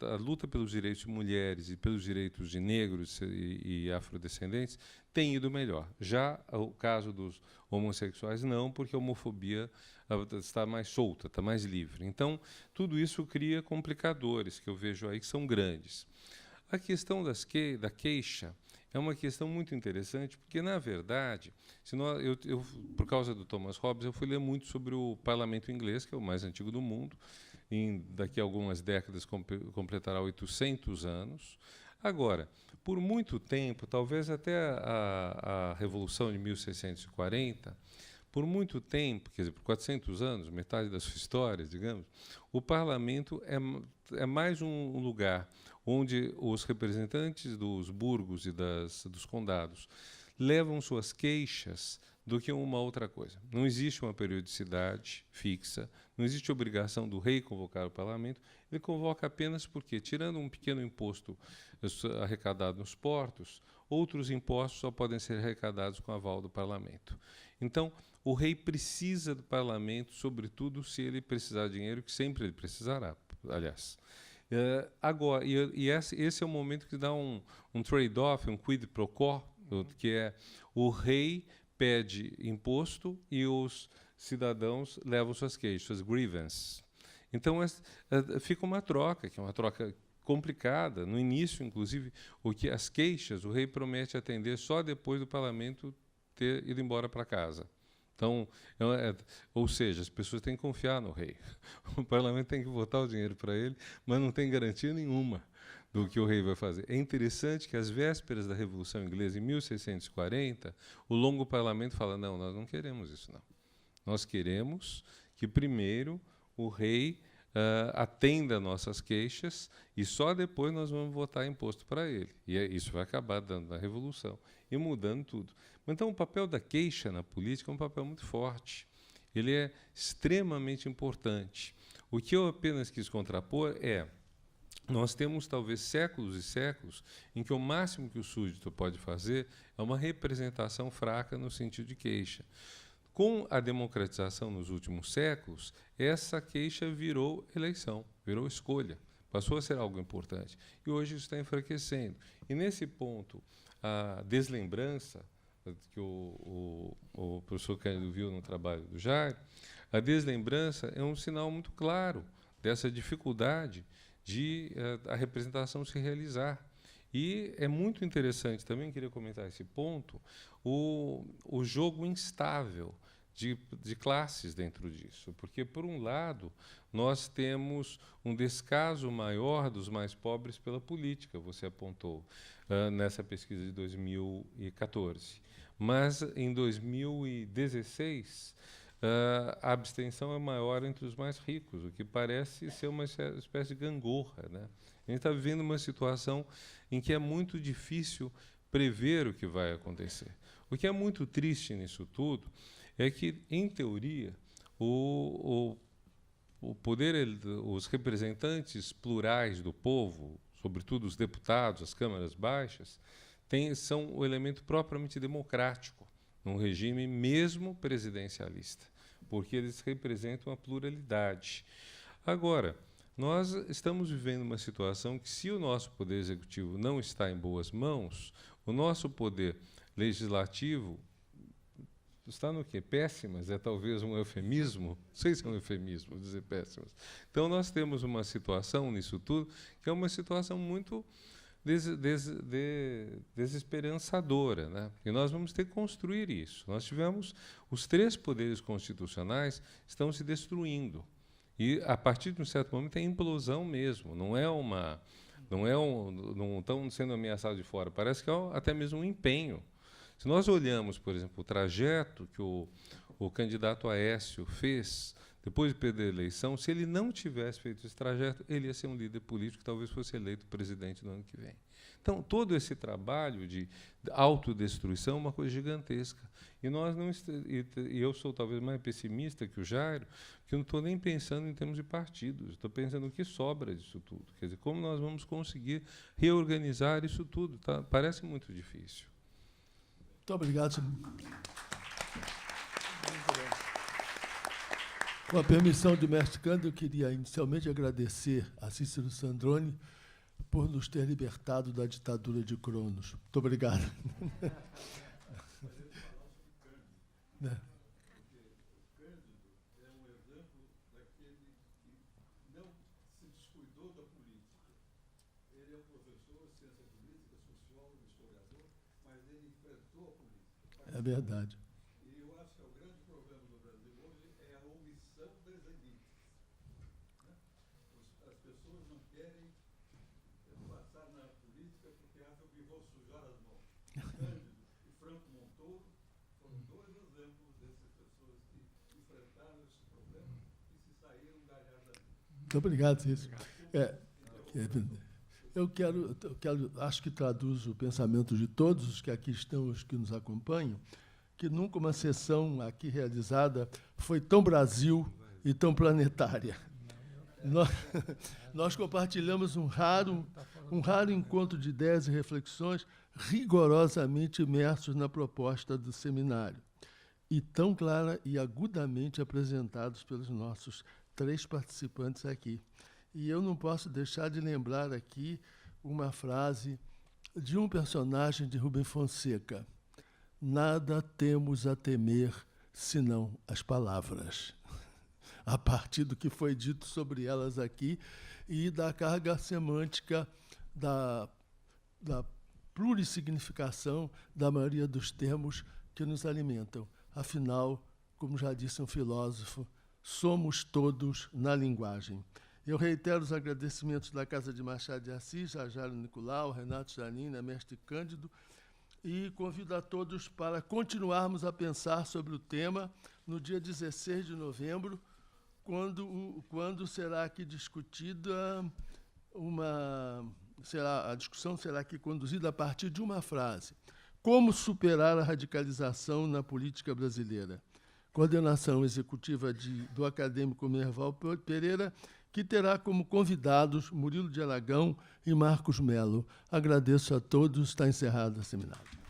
a luta pelos direitos de mulheres e pelos direitos de negros e afrodescendentes tem ido melhor. Já o caso dos homossexuais não, porque a homofobia está mais solta, está mais livre. Então, tudo isso cria complicadores que eu vejo aí que são grandes. A questão da queixa é uma questão muito interessante, porque, na verdade, por causa do Thomas Hobbes, eu fui ler muito sobre o parlamento inglês, que é o mais antigo do mundo, daqui a algumas décadas completará 800 anos. Agora, por muito tempo, talvez até a Revolução de 1640, por muito tempo, quer dizer, por 400 anos, metade da sua história, digamos, o parlamento é mais um lugar onde os representantes dos burgos e dos condados levam suas queixas do que uma outra coisa. Não existe uma periodicidade fixa, não existe obrigação do rei convocar o parlamento, ele convoca apenas porque, tirando um pequeno imposto arrecadado nos portos, outros impostos só podem ser arrecadados com aval do parlamento. Então, o rei precisa do parlamento, sobretudo se ele precisar de dinheiro, que sempre ele precisará, aliás. Agora, esse é o momento que dá um trade-off, um quid pro quo, que é o rei pede imposto e os cidadãos levam suas queixas, suas grievances. Então, fica uma troca, que é uma troca complicada. No início, inclusive, as queixas, o rei promete atender só depois do parlamento ter ido embora para casa. Então, ou seja, as pessoas têm que confiar no rei. O parlamento tem que votar o dinheiro para ele, mas não tem garantia nenhuma do que o rei vai fazer. É interessante que, às vésperas da Revolução Inglesa, em 1640, o longo parlamento fala, não, nós não queremos isso, não. Nós queremos que, primeiro, o rei atenda nossas queixas e só depois nós vamos votar imposto para ele. E isso vai acabar dando a Revolução e mudando tudo. Então, o papel da queixa na política é um papel muito forte. Ele é extremamente importante. O que eu apenas quis contrapor é nós temos talvez séculos e séculos em que o máximo que o súdito pode fazer é uma representação fraca no sentido de queixa. Com a democratização nos últimos séculos, essa queixa virou eleição, virou escolha, passou a ser algo importante. E hoje isso está enfraquecendo. E, nesse ponto, a deslembrança, que o professor Cândido viu no trabalho do Jair, a deslembrança é um sinal muito claro dessa dificuldade de a representação se realizar. E é muito interessante, também queria comentar esse ponto, o jogo instável de classes dentro disso. Porque, por um lado, nós temos um descaso maior dos mais pobres pela política, você apontou nessa pesquisa de 2014. Mas, em 2016, a abstenção é maior entre os mais ricos, o que parece ser uma espécie de gangorra, né? A gente está vivendo uma situação em que é muito difícil prever o que vai acontecer. O que é muito triste nisso tudo é que, em teoria, o poder, os representantes plurais do povo, sobretudo os deputados, as câmaras baixas, são o elemento propriamente democrático, num regime mesmo presidencialista, porque eles representam a pluralidade. Agora, nós estamos vivendo uma situação que, se o nosso poder executivo não está em boas mãos, o nosso poder legislativo está no quê? Péssimas, é talvez um eufemismo? Não sei se é um eufemismo dizer péssimas. Então, nós temos uma situação nisso tudo que é uma situação muito desesperançadora, né? E nós vamos ter que construir isso. Nós tivemos os 3 poderes constitucionais estão se destruindo. E, a partir de um certo momento, é implosão mesmo. Não estão sendo ameaçados de fora. Parece que é até mesmo um empenho. Se nós olhamos, por exemplo, o trajeto que o candidato Aécio fez depois de perder a eleição, se ele não tivesse feito esse trajeto, ele ia ser um líder político que talvez fosse eleito presidente no ano que vem. Então, todo esse trabalho de autodestruição é uma coisa gigantesca. E eu sou talvez mais pessimista que o Jairo, porque eu não estou nem pensando em termos de partidos, estou pensando no que sobra disso tudo. Quer dizer, como nós vamos conseguir reorganizar isso tudo. Tá? Parece muito difícil. Muito obrigado. Com a permissão do mestre Cândido, eu queria inicialmente agradecer a Cícero Sandrone por nos ter libertado da ditadura de Cronos. Muito obrigado. É verdade. E eu acho que o grande problema do Brasil hoje é a omissão das elites. Né? As pessoas não querem passar na política porque acham que vão sujar as mãos. Cândido e Franco Montoro foram dois exemplos dessas pessoas que enfrentaram esse problema e se saíram gargalhadas. Muito obrigado, Cícero. Eu quero, acho que traduz o pensamento de todos os que aqui estão, os que nos acompanham, que nunca uma sessão aqui realizada foi tão Brasil e tão planetária. Nós compartilhamos um raro encontro de ideias e reflexões rigorosamente imersos na proposta do seminário, e tão clara e agudamente apresentados pelos nossos 3 participantes aqui. E eu não posso deixar de lembrar aqui uma frase de um personagem de Rubem Fonseca: nada temos a temer senão as palavras. A partir do que foi dito sobre elas aqui e da carga semântica da plurissignificação da maioria dos termos que nos alimentam. Afinal, como já disse um filósofo, somos todos na linguagem. Eu reitero os agradecimentos da Casa de Machado de Assis, Jajário Nicolau, Renato Janina, mestre Cândido, e convido a todos para continuarmos a pensar sobre o tema no dia 16 de novembro, quando será aqui discutida a discussão será aqui conduzida a partir de uma frase: como superar a radicalização na política brasileira? Coordenação executiva do acadêmico Merval Pereira, que terá como convidados Murilo de Aragão e Marcos Melo. Agradeço a todos. Está encerrado o seminário.